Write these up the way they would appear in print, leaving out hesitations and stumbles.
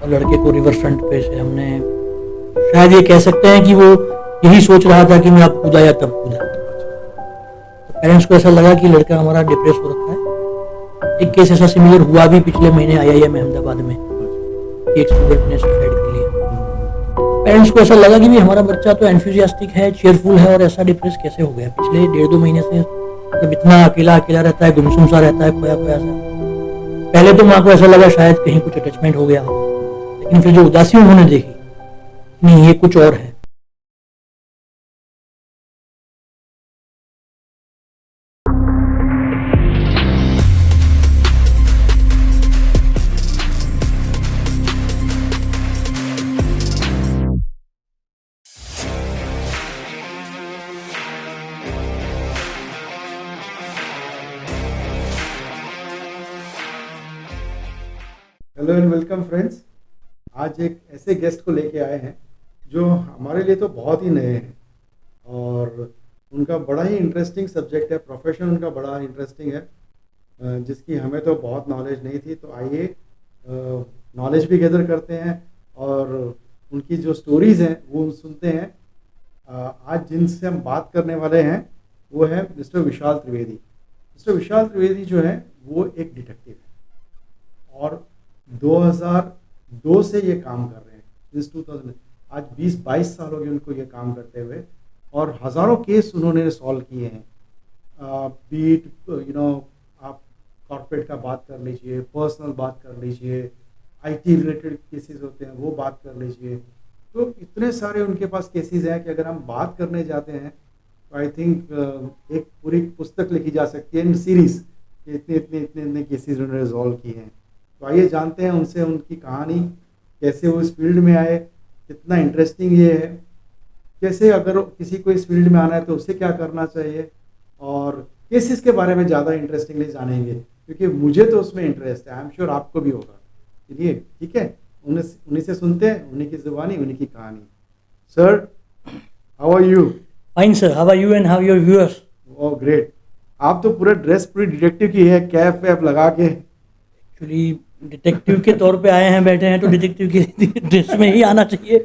और लड़के को रिवर फ्रंट पे से हमने, शायद ये कह सकते हैं कि वो यही सोच रहा था कि मैं अब कूदा या तब कूदा। तो पेरेंट्स को ऐसा लगा कि लड़का हमारा डिप्रेस हो रखा है। एक केस ऐसा सिमिलर हुआ भी पिछले महीने IIM अहमदाबाद में कि एक स्टूडेंट ने सुसाइड कर लिया। पेरेंट्स को ऐसा लगा कि भी हमारा बच्चा तो एंथुसियास्टिक है, चेयरफुल है, और ऐसा डिप्रेस कैसे हो गया। पिछले 1.5-2 महीने से जब इतना अकेला अकेला रहता है, गुमसुम सा रहता है, खोया खोया सा। पहले तो माँ को ऐसा लगा शायद कहीं कुछ अटैचमेंट हो गया हो, लेकिन फिर जो उदासी उन्होंने देखी, नहीं ये कुछ और है। Hello and welcome friends. आज एक ऐसे गेस्ट को लेके आए हैं जो हमारे लिए तो बहुत ही नए हैं और उनका बड़ा ही इंटरेस्टिंग सब्जेक्ट है, प्रोफेशन उनका बड़ा इंटरेस्टिंग है, जिसकी हमें तो बहुत नॉलेज नहीं थी। तो आइए नॉलेज भी गैदर करते हैं और उनकी जो स्टोरीज़ हैं वो सुनते हैं। आज जिनसे हम बात करने वाले हैं वो है मिस्टर विशाल त्रिवेदी। मिस्टर विशाल त्रिवेदी जो है वो एक डिटेक्टिव है और 2002 से ये काम कर रहे हैं, सिंस 2000। आज 20-22 साल हो गए उनको ये काम करते हुए और हज़ारों केस उन्होंने सॉल्व किए हैं। बीट आप कॉर्पोरेट का बात कर लीजिए, पर्सनल बात कर लीजिए, IT रिलेटेड केसेस होते हैं वो बात कर लीजिए। तो इतने सारे उनके पास केसेस हैं कि अगर हम बात करने जाते हैं तो आई थिंक एक पूरी पुस्तक लिखी जा सकती है इन सीरीज़, इतने इतने इतने इतने केसेस उन्होंने रिजॉल्व किए हैं। तो आइए जानते हैं उनसे उनकी कहानी, कैसे वो इस फील्ड में आए, कितना इंटरेस्टिंग ये है, कैसे अगर किसी को इस फील्ड में आना है तो उसे क्या करना चाहिए, और केसेस के बारे में ज़्यादा इंटरेस्टिंगली जानेंगे क्योंकि मुझे तो उसमें इंटरेस्ट है। आई एम श्योर आपको भी होगा। चलिए ठीक है, उन्हीं से सुनते हैं, उन्हीं की ज़ुबानी, उन्हीं की कहानी। Sir, how are you? Fine sir, how are you and how your viewers? Oh great. आप तो पूरा ड्रेस पूरी डिटेक्टिव की है, कैप वैप लगा के। एक्चुअली डिटेक्टिव के तौर पे आए हैं, बैठे हैं, तो डिटेक्टिव की ड्रेस में ही आना चाहिए,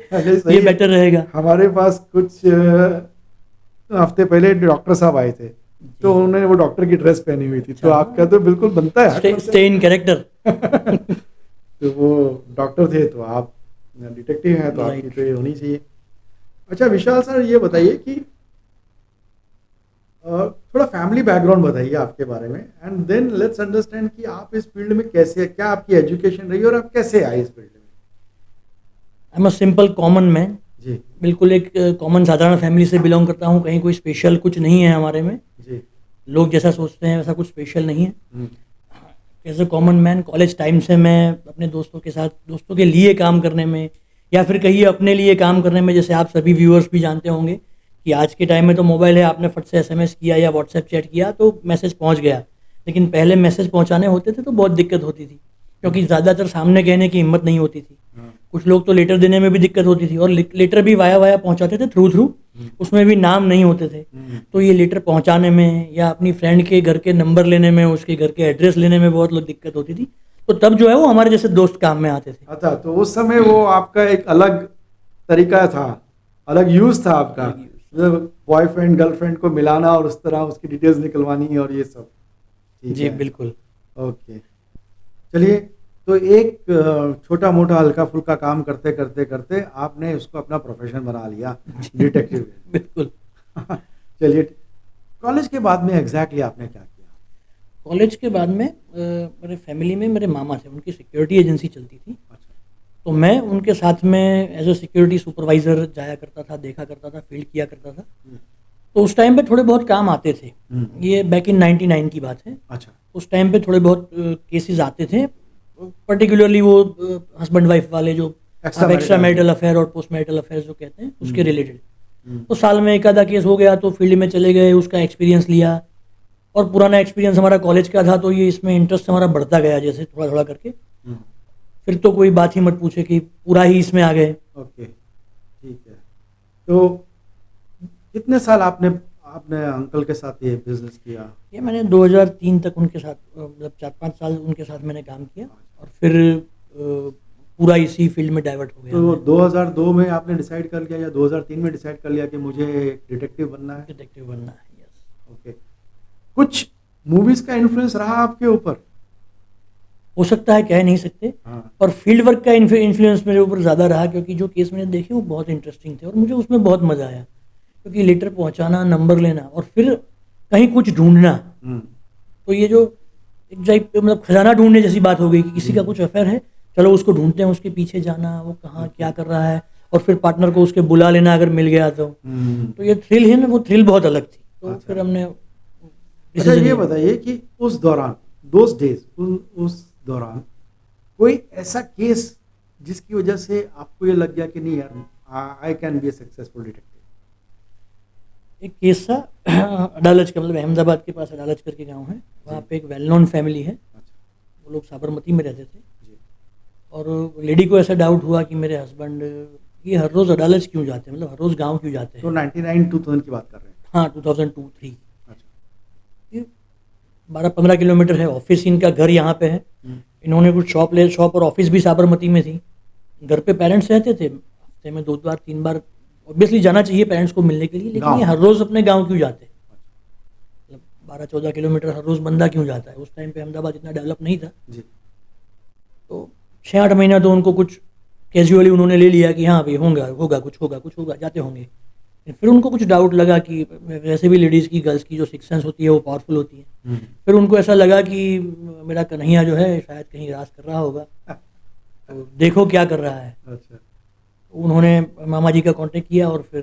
ये बेटर रहेगा। हमारे पास कुछ हफ्ते पहले डॉक्टर साहब आए थे तो उन्होंने वो डॉक्टर की ड्रेस पहनी हुई थी, तो आपका तो बिल्कुल बनता है, स्टे इन कैरेक्टर। तो वो डॉक्टर थे तो आप डिटेक्टिव हैं तो आपकी तो ये होनी चाहिए। अच्छा विशाल सर, ये बताइए कि थोड़ा फैमिली बैकग्राउंड बताइए आपके बारे में, एंड देन लेट्स अंडरस्टैंड कि आप इस फील्ड में कैसे, क्या आपकी एजुकेशन रही और आप कैसे आए इस फील्ड में। I am a simple common man जी बिल्कुल एक कॉमन साधारण फैमिली से बिलोंग करता हूँ। कहीं कोई स्पेशल कुछ नहीं है हमारे में, जी। लोग जैसा सोचते हैं वैसा कुछ स्पेशल नहीं है। As a common man college time से मैं अपने दोस्तों के साथ, दोस्तों के लिए काम करने में, या फिर कहिए अपने लिए काम करने में, जैसे आप सभी व्यूअर्स भी जानते होंगे कि आज के टाइम में तो मोबाइल है, आपने फट से SMS किया या व्हाट्सएप चैट किया तो मैसेज पहुंच गया। लेकिन पहले मैसेज पहुंचाने होते थे तो बहुत दिक्कत होती थी, क्योंकि ज़्यादातर सामने कहने की हिम्मत नहीं होती थी। कुछ लोग तो लेटर देने में भी दिक्कत होती थी, और लेटर भी वाया वाया पहुंचाते थे, थ्रू उसमें भी नाम नहीं होते थे। तो ये लेटर पहुंचाने में या अपनी फ्रेंड के घर के नंबर लेने में, उसके घर के एड्रेस लेने में बहुत लोग दिक्कत होती थी। तो तब जो है वो हमारे जैसे दोस्त काम में आते थे। अच्छा, तो उस समय वो आपका एक अलग तरीका था, अलग यूज था आपका, मतलब बॉयफ्रेंड गर्लफ्रेंड को मिलाना और उस तरह उसकी डिटेल्स निकलवानी और ये सब। ठीक जी है, बिल्कुल। ओके। चलिए, तो एक छोटा मोटा हल्का फुल्का काम करते करते करते आपने उसको अपना प्रोफेशन बना लिया, डिटेक्टिव। बिल्कुल। चलिए, कॉलेज के बाद में एग्जैक्टली आपने क्या किया? कॉलेज के बाद में मेरे फैमिली में मेरे मामा थे, उनकी सिक्योरिटी एजेंसी चलती थी। अच्छा। तो मैं उनके साथ में एज ए सिक्योरिटी सुपरवाइज़र जाया करता था, देखा करता था, फील्ड किया करता था। तो उस टाइम पे थोड़े बहुत काम आते थे। ये बैक इन 99 की बात है। अच्छा। उस टाइम पे थोड़े बहुत केसेस आते थे, पर्टिकुलरली वो हस्बैंड वाइफ वाले, जो एक्स्ट्रा मैरिटल अफेयर और पोस्ट मैरिटल अफेयर जो कहते हैं, उसके रिलेटेड। तो साल में एक आधा केस हो गया तो फील्ड में चले गए, उसका एक्सपीरियंस लिया, और पुराना एक्सपीरियंस हमारा कॉलेज का था, तो ये इसमें इंटरेस्ट हमारा बढ़ता गया जैसे थोड़ा थोड़ा करके। फिर तो कोई बात ही मत पूछे कि पूरा ही इसमें आ गए। ओके, ठीक है। तो कितने साल आपने आपने अंकल के साथ ये बिजनेस किया? ये मैंने 2003 तक उनके साथ, मतलब 4-5 साल उनके साथ मैंने काम किया, और फिर पूरा इसी फील्ड में डाइवर्ट हो गया। तो 2002 में आपने डिसाइड कर लिया या 2003 में डिसाइड कर लिया कि मुझे डिटेक्टिव बनना है? डिटेक्टिव बनना है, यस। ओके। कुछ मूवीज का इन्फ्लुएंस रहा आपके ऊपर? हो सकता है, कह नहीं सकते। हाँ। पर फील्ड वर्क का इन्फ्लुएंस मेरे ऊपर ज़्यादा रहा, क्योंकि जो केस मैंने देखे वो बहुत इंटरेस्टिंग थे और मुझे उसमें बहुत मज़ा आया। क्योंकि लेटर पहुंचाना, नंबर लेना और फिर कहीं कुछ ढूंढना, तो ये जो एक मतलब खजाना ढूंढने जैसी बात हो गई कि किसी का कुछ अफेयर है, चलो उसको ढूंढते हैं, उसके पीछे जाना, वो कहाँ क्या कर रहा है, और फिर पार्टनर को उसके बुला लेना अगर मिल गया तो ये थ्रिल है ना, वो थ्रिल बहुत अलग थी। तो अच्छा। फिर हमने अच्छा, ये बताइए कि उस दौरान, दोस डेज, उस दौरान कोई ऐसा केस जिसकी वजह से आपको ये लग गया कि नहीं यार, I can be A successful detective? एक केस था अडालज का, मतलब अहमदाबाद के पास अडालज करके गांव है, वहाँ पे एक वेल नोन फैमिली है। अच्छा। वो लोग साबरमती में रहते थे जी। और लेडी को ऐसा डाउट हुआ कि मेरे हस्बैंड ये हर रोज़ अडालज क्यों जाते हैं, मतलब हर रोज़ गांव क्यों जाते हैं। तो 99-2000 की बात कर रहे हैं? हाँ, 2002-3। अच्छा। ये 12-15 किलोमीटर है। ऑफिस इनका घर यहाँ पे है। इन्होंने कुछ शॉप और ऑफिस भी साबरमती में थी। घर पे पेरेंट्स रहते थे, हफ्ते में 2 बार 3 बार ऑब्वियसली जाना चाहिए पेरेंट्स को मिलने के लिए, लेकिन ये हर रोज़ अपने गांव क्यों जाते हैं, मतलब 12-14 किलोमीटर हर रोज़ बंदा क्यों जाता है। उस टाइम पे अहमदाबाद इतना डेवलप नहीं था जी। तो 6-8 महीना तो उनको कुछ कैजुअली उन्होंने ले लिया कि हाँ भाई कुछ होगा जाते होंगे। फिर उनको कुछ डाउट लगा कि वैसे भी लेडीज़ की, गर्ल्स की जो सिक्स सेंस होती है वो पावरफुल होती है। फिर उनको ऐसा लगा कि मेरा कन्हैया जो है शायद कहीं राज कर रहा होगा, तो देखो क्या कर रहा है। अच्छा। उन्होंने मामा जी का कांटेक्ट किया और फिर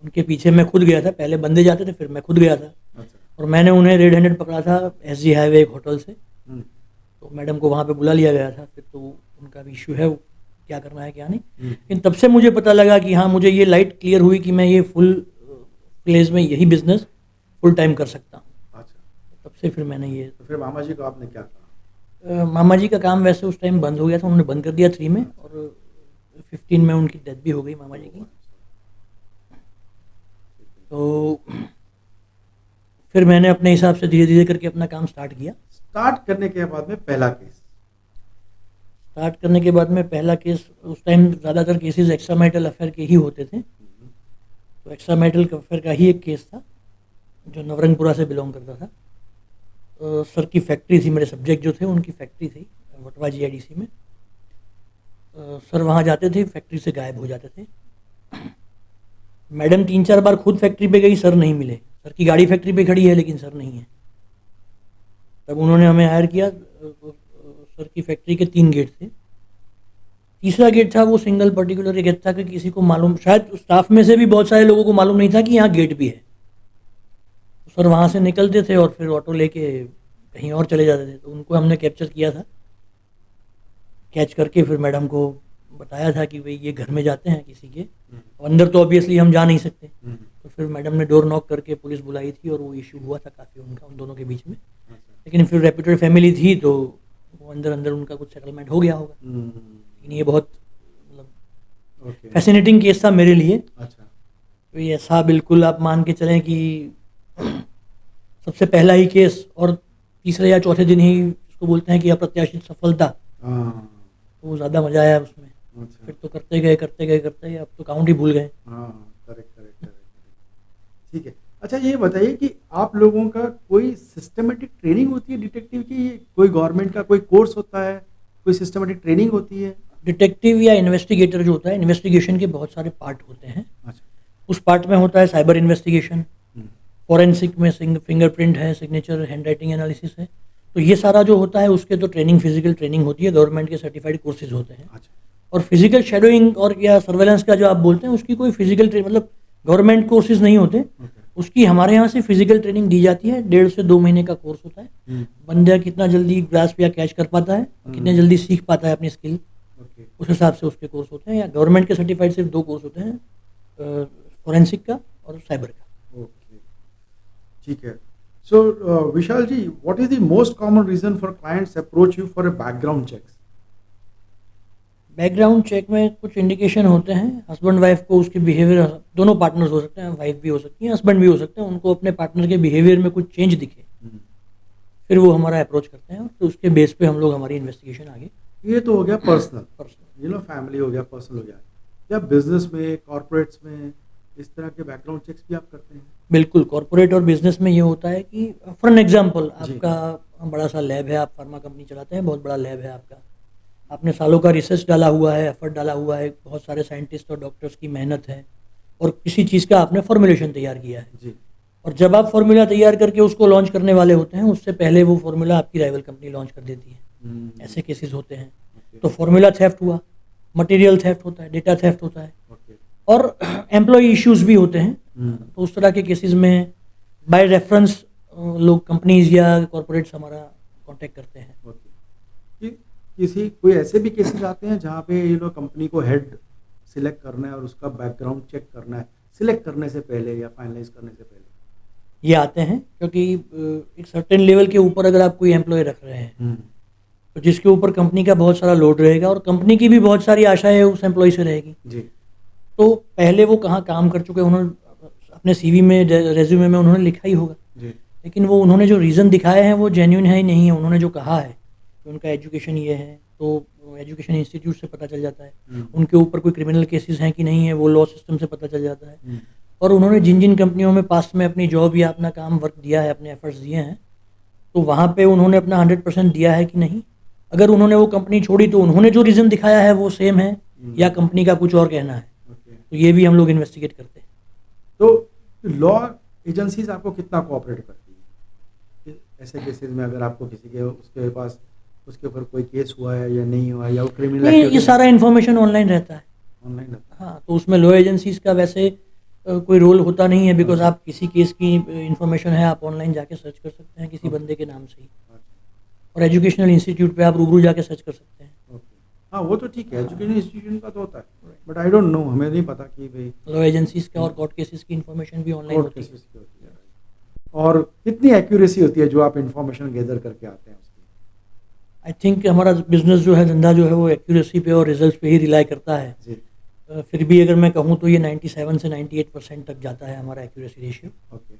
उनके पीछे मैं खुद गया था। पहले बंदे जाते थे, फिर मैं खुद गया था। अच्छा। और मैंने उन्हें रेड हैंडेड पकड़ा था SG हाईवे एक होटल से। तो मैडम को वहाँ पे बुला लिया गया था। फिर तो उनका भी इशू है, वो क्या करना है क्या नहीं। लेकिन तब से मुझे पता लगा कि हाँ, मुझे ये लाइट क्लियर हुई कि मैं ये फुल प्लेस में यही बिजनेस फुल टाइम कर सकता हूँ। अच्छा। तब से फिर मैंने ये, तो फिर मामा जी को आपने क्या कहा? मामा जी का काम वैसे उस टाइम बंद हो गया था, उन्होंने बंद कर दिया 3 में, और 15 में उनकी डेथ भी हो गई मामा जी की। तो फिर मैंने अपने हिसाब से धीरे धीरे करके अपना काम स्टार्ट किया। स्टार्ट करने के बाद में पहला केस? स्टार्ट करने के बाद में पहला केस, उस टाइम ज़्यादातर केसेस एक्स्ट्रा मैरिटल अफेयर के ही होते थे। तो एक्स्ट्रा मैरिटल अफेयर का ही एक केस था जो नवरंगपुरा से बिलोंग करता था। सर की फैक्ट्री थी, मेरे सब्जेक्ट जो थे उनकी फैक्ट्री थी वटवा GIDC में। सर वहाँ जाते थे, फैक्ट्री से गायब हो जाते थे। मैडम 3-4 बार खुद फैक्ट्री पे गई, सर नहीं मिले। सर की गाड़ी फैक्ट्री पे खड़ी है लेकिन सर नहीं है। तब उन्होंने हमें हायर किया। सर की फैक्ट्री के 3 गेट थे। तीसरा गेट था वो सिंगल पर्टिकुलर गेट था कि किसी को मालूम, शायद स्टाफ में से भी बहुत सारे लोगों को मालूम नहीं था कि यहाँ गेट भी है। तो सर वहाँ से निकलते थे और फिर ऑटो लेके कहीं और चले जाते थे। तो उनको हमने कैप्चर किया था। कैच करके फिर मैडम को बताया था कि भाई ये घर में जाते हैं किसी के, अंदर तो ऑब्वियसली हम जा नहीं सकते। तो फिर मैडम ने डोर नॉक करके पुलिस बुलाई थी और वो इशू हुआ था काफ़ी उनका, उन दोनों के बीच में। लेकिन फिर रेप्यूटेड फैमिली थी तो वो अंदर अंदर उनका कुछ सेटलमेंट हो गया होगा। लेकिन ये बहुत मतलब फैसिनेटिंग केस था मेरे लिए। अच्छा। तो ये ऐसा बिल्कुल आप मान के चलें कि सबसे पहला ही केस और तीसरे या चौथे दिन ही उसको बोलते हैं कि अप्रत्याशित सफलता। तो वो ज़्यादा मज़ा आया उसमें। अच्छा। फिर तो करते गए, अब तो काउंट ही भूल गए। करेक्ट। ठीक है। अच्छा, ये बताइए कि आप लोगों का कोई सिस्टमेटिक ट्रेनिंग होती है डिटेक्टिव की? कोई गवर्नमेंट का कोई कोर्स होता है, कोई सिस्टमेटिक ट्रेनिंग होती है? डिटेक्टिव या इन्वेस्टिगेटर जो होता है, इन्वेस्टिगेशन के बहुत सारे पार्ट होते हैं। अच्छा। उस पार्ट में होता है साइबर इन्वेस्टिगेशन, फॉरेंसिक में फिंगरप्रिंट है, सिग्नेचर, हैंडराइटिंग एनालिसिस है। तो ये सारा जो होता है उसके तो ट्रेनिंग, फिजिकल ट्रेनिंग होती है, गवर्नमेंट के सर्टिफाइड कोर्सेज होते हैं। अच्छा। और फिजिकल शेडोइंग और या सर्वेलेंस का जो आप बोलते हैं उसकी कोई फिजिकल मतलब गवर्नमेंट कोर्सेज नहीं होते। उसकी हमारे यहाँ से फिजिकल ट्रेनिंग दी जाती है। 1.5 से 2 महीने का कोर्स होता है। बंदा कितना जल्दी ग्रास्प या कैच कर पाता है, कितने जल्दी सीख पाता है अपनी स्किल, उस हिसाब से उसके कोर्स होते हैं। या गवर्नमेंट के सर्टिफाइड सिर्फ 2 कोर्स होते हैं, फॉरेंसिक का और साइबर का। ओके, ठीक है। So Vishal ji, what is the most common reason for clients approach you for a background checks? Background check में कुछ इंडिकेशन होते हैं। हस्बैंड वाइफ को उसके बिहेवियर, दोनों पार्टनर्स हो सकते हैं, वाइफ भी हो सकती है, हस्बैंड भी हो सकते हैं, उनको अपने पार्टनर के बिहेवियर में कुछ चेंज दिखे, फिर वो हमारा अप्रोच करते हैं और फिर उसके बेस पे हम लोग हमारी इन्वेस्टिगेशन आगे। ये तो हो गया पर्सनल। फैमिली हो गया, पर्सनल हो गया, क्या बिजनेस में, कॉर्पोरेट्स में इस तरह के बैकग्राउंड चेक्स भी आप करते हैं? बिल्कुल, कॉर्पोरेट और बिजनेस में ये होता है कि फॉर एन एग्जांपल जी। आपका बड़ा सा लैब है, आप फार्मा कंपनी चलाते हैं, बहुत बड़ा लैब है आपका। आपने सालों का रिसर्च डाला हुआ है, एफर्ट डाला हुआ है, बहुत सारे साइंटिस्ट और डॉक्टर्स की मेहनत है और किसी चीज़ का आपने फॉर्मुलेशन तैयार किया है। जी। और जब आप फॉर्मूला तैयार करके उसको लॉन्च करने वाले होते हैं, उससे पहले वो फॉर्मूला आपकी राइवल कंपनी लॉन्च कर देती है। ऐसे केसेस होते हैं। तो फॉर्मूला थेफ्ट हुआ, मटेरियल थेफ्ट होता है, डेटा थेफ्ट होता है ओके। और एम्प्लॉय इश्यूज भी होते हैं। तो उस तरह के केसेस में बाय रेफरेंस लोग कंपनीज या कॉर्पोरेट्स हमारा कांटेक्ट करते हैं। ओके। किसी कोई ऐसे भी केसेस आते हैं जहाँ पे कंपनी को हेड सिलेक्ट करना है और उसका बैकग्राउंड चेक करना है सिलेक्ट करने से पहले या फाइनलाइज करने से पहले? ये आते हैं क्योंकि एक सर्टेन लेवल के ऊपर अगर आप कोई एम्प्लॉय रख रहे हैं तो जिसके ऊपर कंपनी का बहुत सारा लोड रहेगा और कंपनी की भी बहुत सारी आशाएं उस एम्प्लॉय से रहेगी। जी। तो पहले वो कहाँ काम कर चुके हैं, उन्होंने अपने सीवी में, रेज्यूमे में उन्होंने लिखा ही होगा। जी। लेकिन वो उन्होंने जो रीज़न दिखाए हैं वो जेन्युइन है ही नहीं है। उन्होंने जो कहा है कि उनका एजुकेशन ये है, तो एजुकेशन इंस्टीट्यूट से पता चल जाता है। उनके ऊपर कोई क्रिमिनल केसेस हैं कि नहीं है, वो लॉ सिस्टम से पता चल जाता है। और उन्होंने जिन जिन कंपनियों में पास्ट में अपनी जॉब या अपना काम वर्क दिया है, अपने एफर्ट्स दिए हैं, तो वहाँ पे उन्होंने अपना 100% दिया है कि नहीं। अगर उन्होंने वो कंपनी छोड़ी तो उन्होंने जो रीज़न दिखाया है वो सेम है या कंपनी का कुछ और कहना है। तो ये भी हम लोग इन्वेस्टिगेट करते हैं। तो लॉ एजेंसीज आपको कितना कोऑपरेट करती है ऐसे केसेस में? अगर आपको किसी के उसके पास उसके ऊपर कोई केस हुआ है या नहीं हुआ है या वो क्रिमिनल नहीं, ये सारा इन्फॉर्मेशन ऑनलाइन रहता है। ऑनलाइन रहता है? हाँ, तो उसमें लॉ एजेंसीज का वैसे कोई रोल होता नहीं है, बिकॉज आप किसी केस की इन्फॉर्मेशन है आप ऑनलाइन जाके सर्च कर सकते हैं किसी बंदे के नाम से ही। और एजुकेशनल इंस्टीट्यूट पे आप रूबरू जाके सर्च कर सकते हैं। हाँ, वो तो ठीक है, एजुकेशन इंस्टीट्यूशन का तो होता है, बट आई डोंट नो, हमें नहीं पता कि भाई लॉ एजेंसीज का और कोर्ट केसेस की इन्फॉर्मेशन भी ऑनलाइन होती है। केसेस की होती है। और कितनी एक्यूरेसी होती है जो आप इन्फॉर्मेशन गैदर करके आते हैं उसकी? आई थिंक हमारा बिजनेस जो है, धंधा जो है, वो एक्यूरेसी पे और रिजल्ट पे ही रिलाई करता है। जी। फिर भी अगर मैं कहूँ तो ये 97 से 98% तक जाता है हमारा एक्यूरेसी रेशियो। ओके।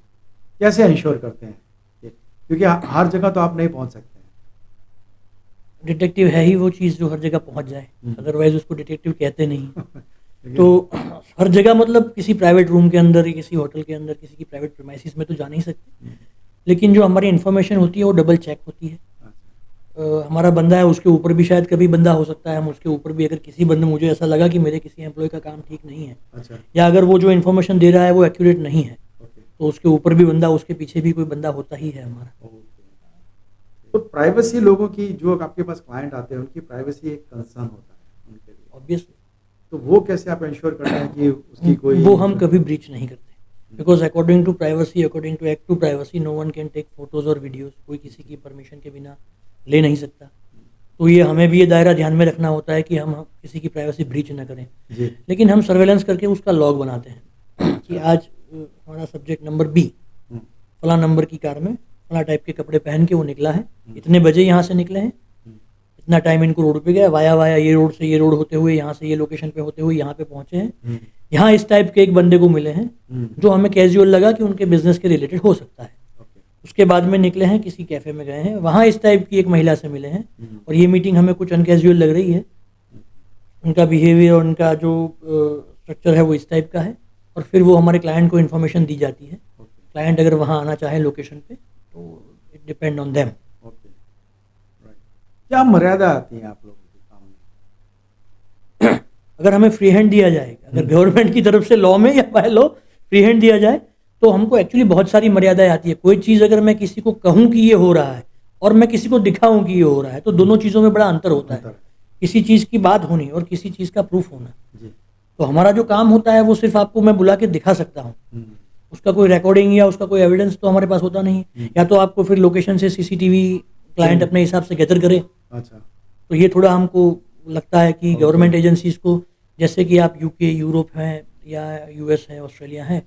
कैसे इंश्योर करते हैं क्योंकि हर जगह तो आप नहीं पहुंच सकते हैं। डिटेक्टिव है ही वो चीज़ जो हर जगह पहुंच जाए, अदरवाइज उसको डिटेक्टिव कहते नहीं। लेकिन- तो हर जगह मतलब किसी प्राइवेट रूम के अंदर या किसी होटल के अंदर किसी की प्राइवेट प्रीमाइसिस में तो जा नहीं सकते, लेकिन जो हमारी इन्फॉर्मेशन होती है वो डबल चेक होती है। हमारा बंदा है, उसके ऊपर भी शायद कभी बंदा हो सकता है, हम उसके ऊपर भी अगर किसी बंदे, मुझे ऐसा लगा कि मेरे किसी एम्प्लॉय का काम ठीक नहीं है, अच्छा। या अगर वो जो इन्फॉर्मेशन दे रहा है वो एक्यूरेट नहीं है, ओके। तो उसके ऊपर भी बंदा, उसके पीछे भी कोई बंदा होता ही है हमारा। तो प्राइवेसी, लोगों की जो आपके पास क्लाइंट आते हैं उनकी प्राइवेसी एक कंसर्न होता है उनके लिए, ऑब्वियसली। तो वो कैसे आप इंश्योर करते हैं कि उसकी कोई वो हम कभी ब्रीच नहीं करते, because according to privacy, according to act to privacy, no one can take photos और वीडियोस। कोई किसी की परमिशन के बिना ले नहीं सकता। तो ये हमें भी ये दायरा ध्यान में रखना होता है कि हम किसी की प्राइवेसी ब्रीच ना करें। जी। लेकिन हम सर्वेलेंस करके उसका लॉग बनाते हैं कि आज हमारा सब्जेक्ट नंबर बी फला नंबर की कार में फला टाइप के कपड़े पहन के वो निकला है, इतने बजे यहाँ से निकले हैं, इतना टाइम इनको रोड पे गया, वाया ये रोड से ये रोड होते हुए यहाँ से ये लोकेशन पे होते हुए यहाँ पे पहुंचे हैं, यहाँ इस टाइप के एक बंदे को मिले हैं जो हमें कैजुअल लगा कि उनके बिजनेस के रिलेटेड हो सकता है। उसके बाद में निकले हैं, किसी कैफे में गए हैं, वहाँ इस टाइप की एक महिला से मिले हैं और ये मीटिंग हमें कुछ अनकैजुअल लग रही है, उनका बिहेवियर और उनका जो स्ट्रक्चर है वो इस टाइप का है, और फिर वो हमारे क्लाइंट को इन्फॉर्मेशन दी जाती है। क्लाइंट अगर वहाँ आना चाहे लोकेशन पे तो इट डिपेंड ऑन देम। क्या मर्यादा आती है आप लोगों के काम में? अगर हमें फ्री हैंड दिया जाए, अगर गवर्नमेंट की तरफ से लॉ में या बाय लॉ फ्री हैंड दिया जाए तो हमको एक्चुअली बहुत सारी मर्यादाएं आती है। कोई चीज़ अगर मैं किसी को कहूँ कि ये हो रहा है और मैं किसी को दिखाऊं कि ये हो रहा है, तो दोनों चीज़ों में बड़ा अंतर होता है। किसी चीज़ की बात होनी और किसी चीज़ का प्रूफ होना। तो हमारा जो काम होता है वो सिर्फ आपको मैं बुला के दिखा सकता हूँ, उसका कोई रिकॉर्डिंग या उसका कोई एविडेंस तो हमारे पास होता नहीं है। या तो आपको फिर लोकेशन से सीसीटीवी क्लाइंट अपने हिसाब से गैदर करे। अच्छा। तो ये थोड़ा हमको लगता है कि गवर्नमेंट एजेंसीज को, जैसे कि आप यूके, यूरोप हैं या यूएस है, ऑस्ट्रेलिया है,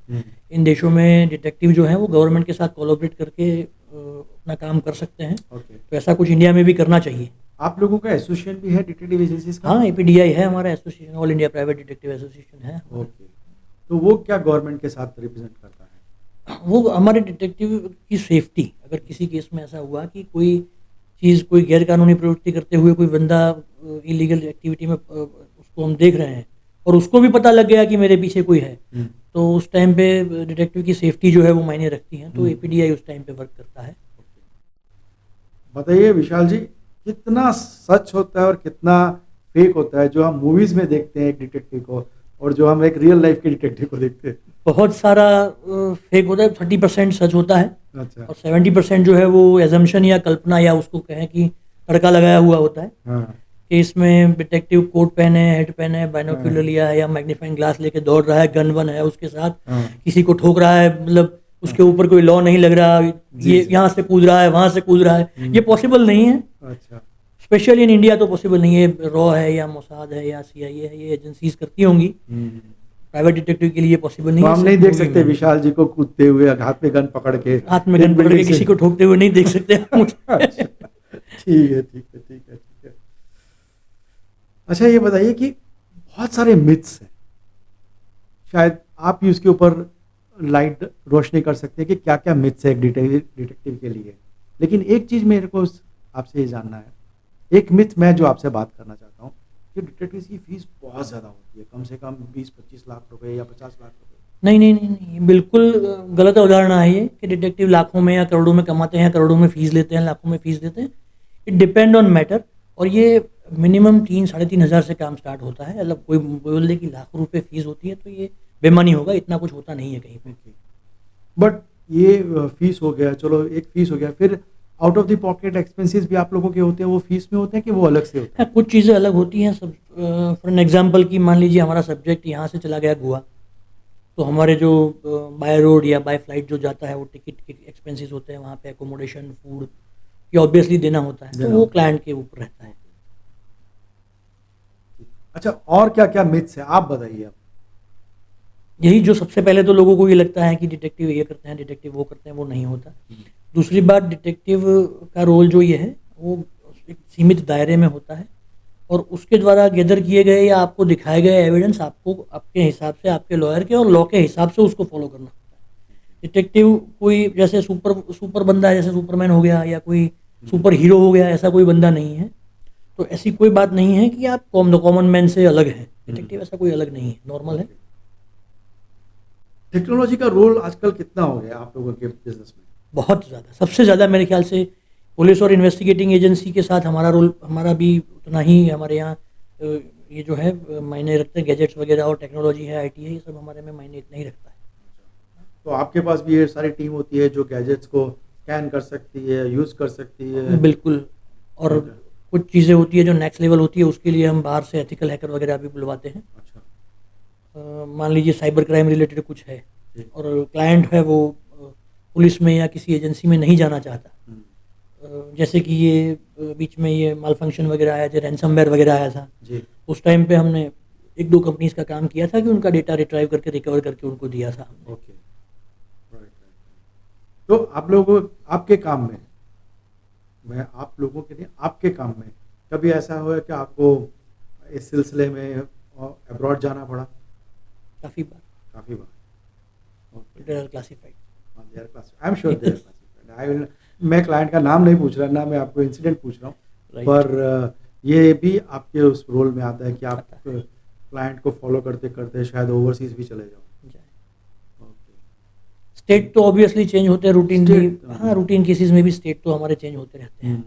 इन देशों में डिटेक्टिव जो है वो गवर्नमेंट के साथ कोलैबोरेट करके अपना काम कर सकते हैं। तो ऐसा कुछ इंडिया में भी करना चाहिए। आप लोगों का एसोसिएशन भी है डिटेक्टिव एजेंसीज का? हाँ, एपीडीआई है हमारा association, all India private detective association है। ओके। तो वो क्या गवर्नमेंट के साथ रिप्रेजेंट करता है? वो हमारे डिटेक्टिव की सेफ्टी, अगर किसी केस में ऐसा हुआ कि कोई चीज़, कोई गैर कानूनी प्रवृत्ति करते हुए कोई बंदा इलीगल एक्टिविटी में उसको हम देख रहे हैं और उसको भी पता लग गया कि मेरे पीछे कोई है, तो उस टाइम पे डिटेक्टिव की सेफ्टी जो है वो मायने रखती है, तो एपीडीआई उस टाइम पे वर्क करता है। बताइए विशाल जी, कितना सच होता है और कितना फेक होता है जो हम मूवीज में देखते हैं एक डिटेक्टिव को और जो हम एक रियल लाइफ के डिटेक्टिव को देखते हैं? बहुत सारा फेक होता है, 30% सच होता है अच्छा। और 70% जो है वो एजम्पशन या कल्पना या उसको कहें कि तड़का लगाया हुआ होता है हाँ। कि इसमें डिटेक्टिव कोट पहने है, हेड पहने है, बाइनोक्यूलर लिया है या मैग्नीफाइंग ग्लास लेके दौड़ रहा है, गन वन है उसके साथ, हाँ। किसी को ठोक रहा है, मतलब उसके ऊपर कोई लॉ नहीं लग रहा, ये यहाँ से कूद रहा है, वहां से कूद रहा है, ये पॉसिबल नहीं है। अच्छा। स्पेशली इन इंडिया तो पॉसिबल नहीं है। रॉ है या मोसाद है या सीआईए है, ये एजेंसीज करती होंगी, प्राइवेट डिटेक्टिव के लिए पॉसिबल नहीं तो है। हम नहीं देख सकते विशाल जी को कूदते हुए हाथ में गन पकड़ के, हाथ में गन पकड़ के किसी को ठोकते हुए नहीं देख सकते। अच्छा, ठीक है, ठीक है, ठीक है, ठीक है। अच्छा, ये बताइए कि बहुत सारे मिथ्स हैं, शायद आप ही उसके ऊपर लाइट रोशनी कर सकते हैं कि क्या क्या मिथ्स है एक डिटेक्टिव के लिए। लेकिन एक चीज़ मेरे को आपसे ये जानना है, एक मिथ मैं जो आपसे बात करना चाहता हूँ कि डिटेक्टिव की फीस बहुत ज़्यादा होती है, कम से कम 20-25 लाख रुपए या 50 लाख रुपए। नहीं नहीं नहीं नहीं, बिल्कुल गलत अवधारणा है ये कि डिटेक्टिव लाखों में या करोड़ों में कमाते हैं, करोड़ों में फीस लेते हैं, लाखों में फीस लेते हैं। इट डिपेंड ऑन मैटर, और ये मिनिमम 3-3.5 हज़ार से काम स्टार्ट होता है। मतलब कोई बोल दे कि लाखों रुपए फीस होती है तो ये बेमानी होगा, इतना कुछ होता नहीं है कहीं पे। बट ये फीस हो गया, चलो एक फीस हो गया, फिर out of the pocket expenses भी आप लोगों के होते हैं, वो फीस में होते हैं कि वो अलग से होते हैं? कुछ चीज़ें अलग होती हैं सब। फॉर एन एग्जांपल की मान लीजिए हमारा सब्जेक्ट यहाँ से चला गया गोवा, तो हमारे जो बाय रोड या बाय फ्लाइट जो जाता है वो टिकट के एक्सपेंसेस होते हैं, वहाँ पे एकोमोडेशन, फूड ये ऑब्वियसली देना होता है, तो वो क्लाइंट के ऊपर रहता है। अच्छा, और क्या क्या मिथ्स है आप बताइए। अब यही जो सबसे पहले तो लोगों को ये लगता है कि डिटेक्टिव ये करते हैं, डिटेक्टिव वो करते हैं, वो नहीं होता। दूसरी बात, डिटेक्टिव का रोल जो ये है वो एक सीमित दायरे में होता है और उसके द्वारा गैदर किए गए या आपको दिखाए गए एविडेंस आपको आपके हिसाब से, आपके लॉयर के और लॉ के हिसाब से उसको फॉलो करना होता है। डिटेक्टिव कोई जैसे सुपर बंदा है, जैसे सुपरमैन हो गया या कोई सुपर हीरो हो गया, ऐसा कोई बंदा नहीं है। तो ऐसी कोई बात नहीं है कि आप कॉमन मैन से अलग हैं। डिटेक्टिव ऐसा कोई अलग नहीं है, नॉर्मल है। टेक्नोलॉजी का रोल आजकल कितना हो गया आप लोगों के बिजनेस में? बहुत ज़्यादा, सबसे ज़्यादा मेरे ख्याल से पुलिस और इन्वेस्टिगेटिंग एजेंसी के साथ हमारा रोल, हमारा भी उतना ही हमारे यहाँ ये जो है मायने रखते हैं। गैजेट्स वगैरह और टेक्नोलॉजी है, आईटी है, ये सब हमारे में मायने इतना ही रखता है। तो आपके पास भी ये सारी टीम होती है जो गैजेट्स को स्कैन कर सकती है, यूज़ कर सकती है? बिल्कुल। और कुछ चीज़ें होती है जो नेक्स्ट लेवल होती है, उसके लिए हम बाहर से एथिकल हैकर वगैरह भी बुलवाते हैं। अच्छा। मान लीजिए साइबर क्राइम रिलेटेड कुछ है और क्लाइंट है वो पुलिस में या किसी एजेंसी में नहीं जाना चाहता, जैसे कि ये बीच में ये माल फंक्शन वगैरह आया था, रैंसमवेयर वगैरह आया था जी। उस टाइम पे हमने 1-2 कंपनीज का काम किया था कि उनका डेटा रिट्राइव करके रिकवर करके उनको दिया था। Okay, right. तो आप लोगों आपके काम में, मैं आप लोगों के नहीं, आपके काम में कभी ऐसा हुआ कि आपको इस सिलसिले में अब्रॉड जाना पड़ा? काफ़ी बार। काफ़ी बार। They are classified. I am sure they are classified. I will, मैं क्लाइंट का नाम नहीं पूछ रहा ना, मैं आपको इंसिडेंट पूछ रहा हूँ। पर ये भी आपके उस रोल में आता है कि आप क्लाइंट को फॉलो करते करते शायद ओवरसीज भी चले जाओ। स्टेट तो ऑब्वियसली चेंज होते हैं, रूटीन भी। हाँ, रूटीन केसेस में भी स्टेट तो हमारे चेंज होते रहते हैं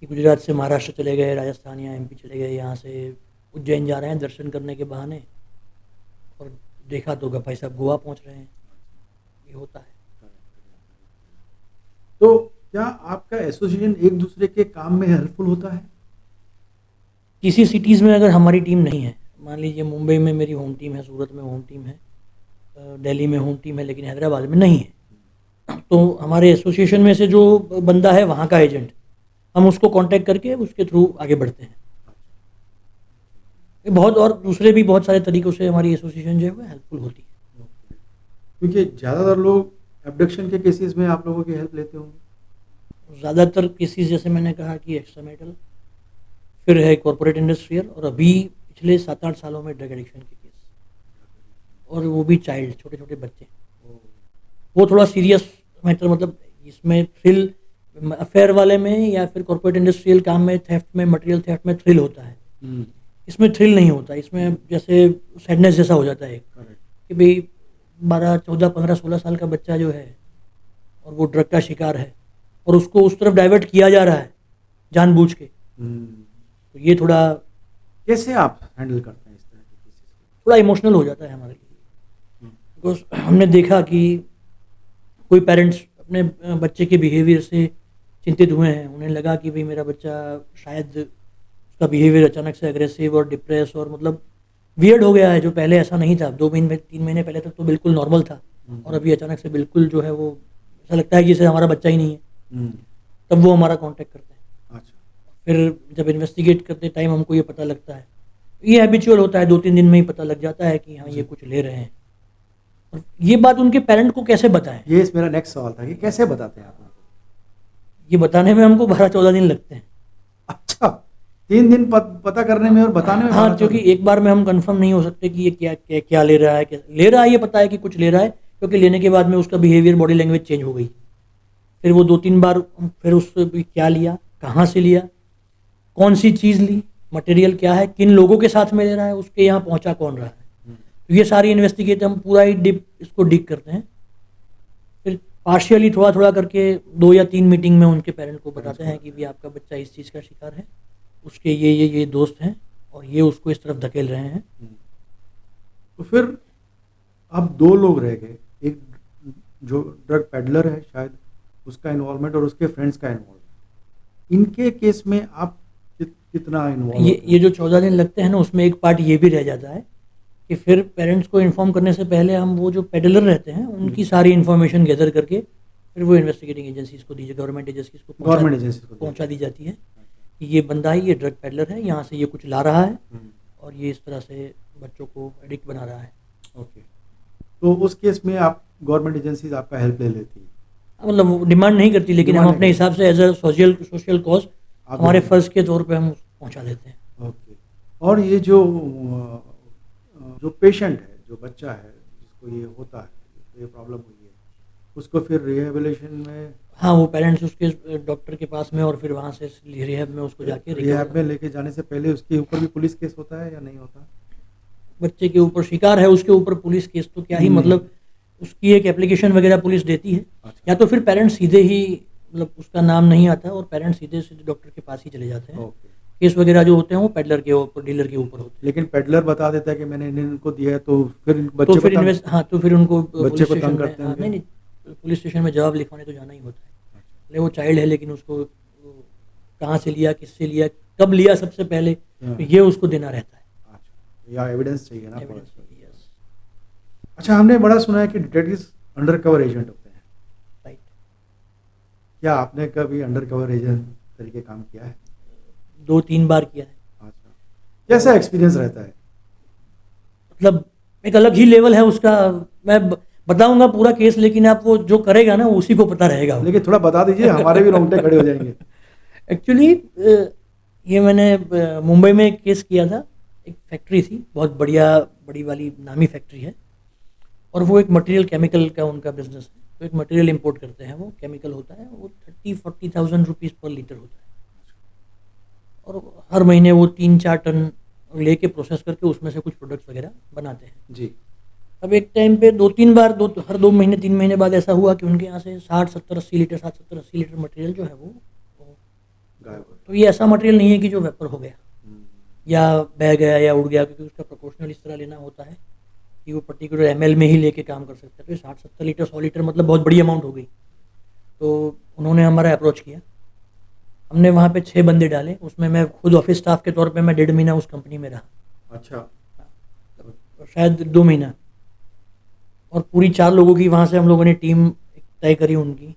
कि गुजरात से महाराष्ट्र चले गए, राजस्थान या एमपी चले गए, यहाँ से उज्जैन जा रहे हैं दर्शन करने के बहाने और देखा तो भाई साहब गोवा पहुँच रहे हैं, ये होता है। तो क्या आपका एसोसिएशन एक दूसरे के काम में हेल्पफुल होता है? किसी सिटीज़ में अगर हमारी टीम नहीं है, मान लीजिए मुंबई में मेरी होम टीम है, सूरत में होम टीम है, दिल्ली में होम टीम है, लेकिन हैदराबाद में नहीं है, तो हमारे एसोसिएशन में से जो बंदा है वहाँ का एजेंट, हम उसको कांटेक्ट करके उसके थ्रू आगे बढ़ते हैं। बहुत और दूसरे भी बहुत सारे तरीक़ों से हमारी एसोसिएशन जो है वो हेल्पफुल होती है। क्योंकि ज़्यादातर लोग एब्डक्शन के केसेस में आप लोगों की हेल्प लेते होंगे? ज़्यादातर केसेस जैसे मैंने कहा कि एक्स्ट्रामैरिटल, फिर है कॉर्पोरेट इंडस्ट्रियल, और अभी पिछले 7-8 सालों में ड्रग एडिक्शन के केस, और वो भी चाइल्ड, छोटे छोटे बच्चे। वो थोड़ा सीरियस मैटर, मतलब इसमें थ्रिल अफेयर वाले में या फिर कॉर्पोरेट इंडस्ट्रियल काम में, थेफ्ट में, मटेरियल थेफ्ट में थ्रिल होता है। इसमें थ्रिल नहीं होता, इसमें जैसे सैडनेस जैसा हो जाता है करेक्ट। कि भाई 12, 14, 15, 16 साल का बच्चा जो है और वो ड्रग का शिकार है और उसको उस तरफ डाइवर्ट किया जा रहा है जानबूझ के, तो ये थोड़ा कैसे आप हैंडल करते हैं इस तरह के केसेस को? थोड़ा इमोशनल हो जाता है हमारे लिए, बिकॉज हमने देखा कि कोई पेरेंट्स अपने बच्चे के बिहेवियर से चिंतित हुए हैं, उन्हें लगा कि भाई मेरा बच्चा शायद उसका बिहेवियर अचानक से एग्रेसिव और डिप्रेस और मतलब वियर्ड हो गया है, जो पहले ऐसा नहीं था। 2 महीने 3 महीने पहले तक तो बिल्कुल नॉर्मल था और अभी अचानक से बिल्कुल जो है वो ऐसा लगता है कि जैसे हमारा बच्चा ही नहीं है। तब वो हमारा कांटेक्ट करते हैं। अच्छा। फिर जब इन्वेस्टिगेट करते टाइम हमको ये पता लगता है, ये हैबिचुअल होता है, 2-3 दिन में ही पता लग जाता है कि हाँ ये कुछ ले रहे हैं। और ये बात उनके पेरेंट को कैसे बताएं, ये मेरा नेक्स्ट सवाल था कि कैसे बताते हैं आप उनको? ये बताने में हमको 12-14 दिन लगते हैं। अच्छा, 3 दिन पता करने में और बताने में हाँ, 12-14 क्योंकि एक बार में हम कंफर्म नहीं हो सकते कि ये क्या ले रहा है, क्या ले रहा है। ये पता है कि कुछ ले रहा है, क्योंकि लेने के बाद में उसका बिहेवियर, बॉडी लैंग्वेज चेंज हो गई। फिर वो 2-3 बार फिर उससे भी क्या लिया, कहाँ से लिया, कौन सी चीज़ ली, मटेरियल क्या है, किन लोगों के साथ में ले रहा है, उसके यहाँ पहुँचा कौन रहा है। तो ये सारी इन्वेस्टिगेट हम पूरा ही डिप इसको डिग करते हैं। फिर पार्शियली थोड़ा थोड़ा करके 2 या 3 मीटिंग में उनके पेरेंट को बताते हैं कि भी आपका बच्चा इस चीज़ का शिकार है, उसके ये दोस्त हैं और ये उसको इस तरफ धकेल रहे हैं। तो फिर अब 2 लोग रह गए, एक जो ड्रग पेडलर है शायद उसका इन्वॉल्वमेंट और उसके फ्रेंड्स का इन्वॉल्वमेंट। इनके केस में आप कितना इन्वॉल्व? ये जो 14 दिन लगते हैं ना, उसमें एक पार्ट ये भी रह जाता है कि फिर पेरेंट्स को इन्फॉर्म करने से पहले हम वो जो पेडलर रहते हैं उनकी सारी इन्फॉर्मेशन गैदर करके फिर वो इन्वेस्टिगेटिंग एजेंसीज को दीजिए, गवर्नमेंट एजेंसीज को पहुंचा दी जाती है कि ये बंदा है, ये ड्रग पेडलर है, यहाँ से ये कुछ ला रहा है और ये इस तरह से बच्चों को एडिक्ट बना रहा है। ओके, तो उस केस में आप गवर्नमेंट एजेंसीज आपका हेल्प ले लेती है? मतलब डिमांड नहीं करती, लेकिन हम अपने हिसाब से एज अ सोशल कॉज हमारे फर्ज के तौर पे हम पहुंचा देते हैं। ओके। और ये जो पेशेंट है, जो बच्चा है जिसको ये होता है, जिसको ये प्रॉब्लम हुई है, उसको फिर रिहेबिलिटेशन में? हाँ, वो पेरेंट्स उसके डॉक्टर के पास में और फिर वहाँ से रिहैब में उसको जाके रिहैब में लेके जाने से पहले उसके ऊपर भी पुलिस केस होता है या नहीं होता? बच्चे के ऊपर शिकार है, उसके ऊपर पुलिस केस तो क्या ही, मतलब उसकी एक एप्लीकेशन वगैरह पुलिस देती है। अच्छा। या तो फिर पेरेंट्स सीधे ही, मतलब उसका नाम नहीं आता और पेरेंट्स सीधे सीधे डॉक्टर के पास ही चले जाते हैं। केस वगैरह जो होते हैं वो पेडलर के ऊपर, डीलर के ऊपर होते हैं। लेकिन पेडलर बता देता है कि मैंने इनको दिया है, तो फिर तो फिर तो फिर उनको बच्चे को तंग करते हैं? नहीं, पुलिस स्टेशन में जवाब लिखवाने तो जाना ही होता है। वो चाइल्ड है, लेकिन उसको कहाँ से लिया, किससे लिया, कब लिया, सबसे पहले तो ये उसको देना रहता है। अच्छा, या एविडेंस चाहिए ना? अच्छा, हमने बड़ा सुना है कि डिटेक्टिव्स अंडर कवर एजेंट होते हैं, राइट? क्या आपने कभी अंडर कवर एजेंट तरीके काम किया है? 2-3 बार किया है। अच्छा, कैसा एक्सपीरियंस रहता है? मतलब एक अलग ही लेवल है उसका। मैं बताऊंगा पूरा केस, लेकिन आप वो जो करेगा ना उसी को पता रहेगा। लेकिन थोड़ा बता दीजिए, हमारे भी रोंगटे खड़े हो जाएंगे। एक्चुअली ये मैंने मुंबई में एक केस किया था। एक फैक्ट्री थी, बहुत बढ़िया, बड़ी वाली नामी फैक्ट्री है, और वो एक मटेरियल केमिकल का उनका बिजनेस है। तो एक मटेरियल इंपोर्ट करते हैं, वो केमिकल होता है, वो 30-40,000 रुपीज़ पर लीटर होता है, और हर महीने वो 3-4 टन लेके प्रोसेस करके उसमें से कुछ प्रोडक्ट्स वगैरह बनाते हैं जी। अब एक टाइम पे 2-3 बार हर 2 महीने 3 महीने बाद ऐसा हुआ कि उनके यहाँ से 60-70-80 लीटर मटेरियल जो है वो गायब। तो ये ऐसा मटेरियल नहीं है कि जो वेपर हो गया या बह गया या उड़ गया, क्योंकि उसका प्रोपोर्शनल इस तरह लेना होता है कि वो पर्टिकुलर एमएल में ही लेके काम कर सकते हैं। तो 60-70 लीटर 100 लीटर मतलब बहुत बड़ी अमाउंट हो गई। तो उन्होंने हमारा अप्रोच किया, हमने वहाँ पे 6 बंदे डाले, उसमें मैं खुद ऑफिस स्टाफ के तौर पे मैं 1.5 महीना उस कंपनी में रहा। अच्छा। शायद 2 महीना। और पूरी 4 लोगों की वहाँ से हम लोगों ने टीम तय करी उनकी,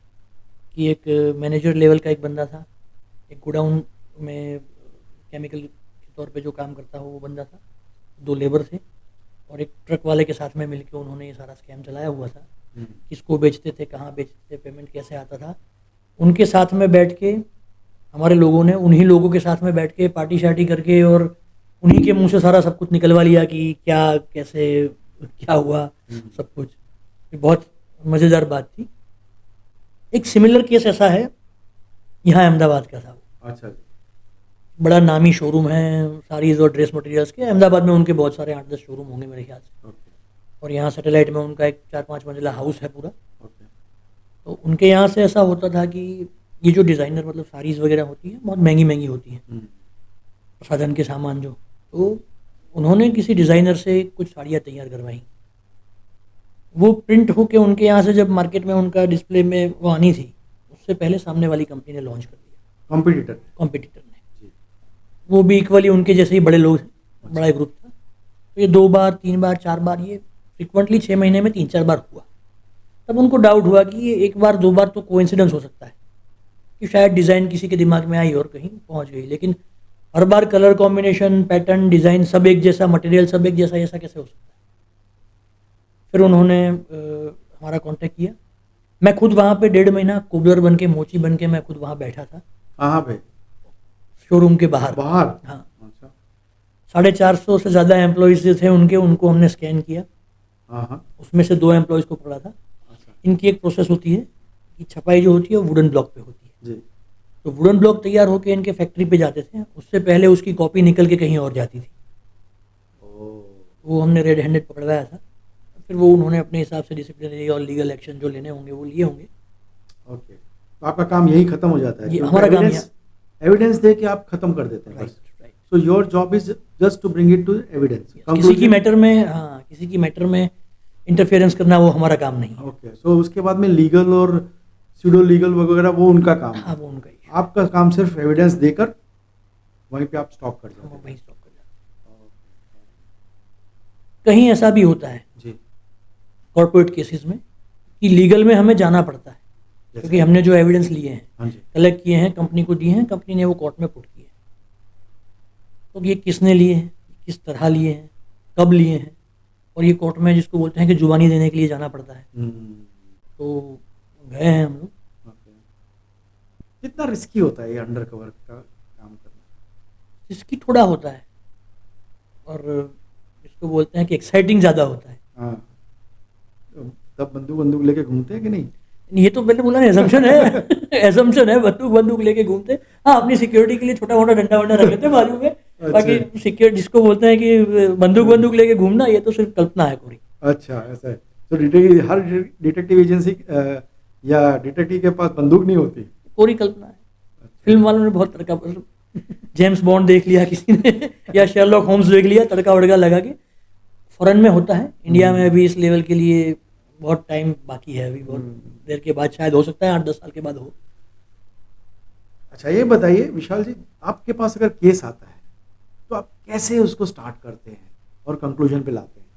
कि एक मैनेजर लेवल का एक बंदा था, एक गोडाउन में केमिकल के तौर पे जो काम करता हो वो बंदा था, 2 लेबर थे, और एक ट्रक वाले के साथ में मिलकर उन्होंने ये सारा स्कैम चलाया हुआ था। किसको बेचते थे, कहाँ बेचते थे, पेमेंट कैसे आता था। उनके साथ में बैठ के हमारे लोगों ने, उन्हीं लोगों के साथ में बैठ के पार्टी शार्टी करके और उन्हीं के मुंह से सारा सब कुछ निकलवा लिया कि क्या कैसे क्या हुआ, सब कुछ। ये बहुत मज़ेदार बात थी। एक सिमिलर केस ऐसा है, यहाँ अहमदाबाद का था। अच्छा। बड़ा नामी शोरूम है साड़ीज़ और ड्रेस मटेरियल्स के। अहमदाबाद में उनके बहुत सारे 8-10 शोरूम होंगे मेरे ख्याल से। ओके और यहाँ सैटेलाइट में उनका एक 4-5 मंजिला हाउस है पूरा। ओके तो उनके यहाँ से ऐसा होता था कि ये जो डिज़ाइनर मतलब साड़ीज़ वगैरह होती हैं बहुत महंगी महंगी होती हैं, प्रसाधन के सामान जो, तो उन्होंने किसी डिज़ाइनर से कुछ साड़ियाँ तैयार करवाई। वो प्रिंट होके उनके यहाँ से जब मार्केट में उनका डिस्प्ले में वो आनी थी, उससे पहले सामने वाली कंपनी ने लॉन्च कर दिया, कॉम्पिटिटर ने। जी वो भी इक्वली उनके जैसे ही बड़े लोग, बड़ा ग्रुप था। तो ये 2 बार 3 बार 4 बार, ये फ्रिक्वेंटली 6 महीने में 3-4 बार हुआ। तब उनको डाउट हुआ कि ये 1 बार 2 बार तो कोइंसिडेंस हो सकता है कि शायद डिज़ाइन किसी के दिमाग में आई और कहीं पहुंच गई, लेकिन हर बार कलर कॉम्बिनेशन, पैटर्न, डिज़ाइन सब एक जैसा, मटेरियल सब एक जैसा, ऐसा कैसे हो सकता है। फिर उन्होंने हमारा कांटेक्ट किया। मैं खुद वहाँ पे 1.5 महीना कुबलर बन के, मोची बन के मैं खुद वहाँ बैठा था, कहाँ पे? शोरूम के बाहर। बाहर? हाँ, अच्छा 450 से ज़्यादा एम्प्लॉयज़ जो थे उनके, उनको हमने स्कैन किया। हाँ हाँ उसमें से 2 एम्प्लॉयज़ को पकड़ा था। अच्छा इनकी एक प्रोसेस होती है कि छपाई जो होती है वो वुडन ब्लॉक पे होती है। जी तो वुडन ब्लॉक तैयार होकर इनके फैक्ट्री पे जाते थे, उससे पहले उसकी कॉपी निकल के कहीं और जाती थी। ओ वो हमने रेड हैंडेड पकड़वाया था। फिर वो उन्होंने अपने हिसाब से डिसिप्लिनरी और लीगल एक्शन जो लेने होंगे वो लिए होंगे। ओके तो आपका काम यही खत्म हो जाता है ये कि हमारा काम एविडेंस एविडेंस दे के आप खत्म कर देते हैं राइट बस। Right. So your job is just to bring it to evidence किसी की मैटर में, हाँ, किसी की मैटर में इंटरफेरेंस करना वो हमारा काम नहीं है। ओके सो उसके बाद में लीगल और स्यूडो लीगल वगैरह वो उनका काम हाँ, है। वो उनका ही है। आपका काम सिर्फ एविडेंस देकर वहीं पे आप स्टॉप कर हम जाते हैं। वहीं स्टॉप कर जाते हैं। कहीं ऐसा भी होता है जी कॉर्पोरेट केसेस में कि लीगल में हमें जाना पड़ता है, जैसे? क्योंकि हमने जो एविडेंस लिए हैं, हाँ जी कलेक्ट किए हैं, कंपनी को दिए हैं, कंपनी ने वो कोर्ट में पुट किए हैं। तो ये किसने लिए हैं, किस तरह लिए हैं, कब लिए हैं, और ये कोर्ट में जिसको बोलते हैं कि जुबानी देने के लिए जाना पड़ता है। तो गए हैं हम लोग। ओके कितना रिस्की होता है ये अंडर कवर का काम करना? इसकी थोड़ा होता है, और इसको बोलते हैं कि एक्साइटिंग ज़्यादा होता है। हाँ तो तब बंदूक बंदूक लेके घूमते हैं कि नहीं? ये तो मैंने बोला ना, एजम्पशन है। एजम्पशन है, बंदूक लेके घूमते। हाँ, अपनी सिक्योरिटी के लिए छोटा मोटा डंडा वंडा रख लेते हैं बाजू में। बाकी सिक्योर जिसको बोलते हैं कि बंदूक लेके घूमना, ये तो सिर्फ कल्पना है पूरी। अच्छा ऐसा है। तो हर डिटेक्टिव एजेंसी या डिटेक्टिव के पास बंदूक नहीं होती? पूरी कल्पना है। फिल्म वालों ने बहुत तड़का, जेम्स बॉन्ड देख लिया किसी ने या शेरलॉक होम्स देख लिया, तड़का वड़का लगा के। फॉरेन में होता है, इंडिया में अभी इस लेवल के लिए बहुत टाइम बाकी है। अभी बहुत देर के बाद शायद हो सकता है, 8-10 साल के बाद हो। अच्छा ये बताइए विशाल जी, आपके पास अगर केस आता है तो आप कैसे उसको स्टार्ट करते हैं और कंक्लूजन पे लाते हैं,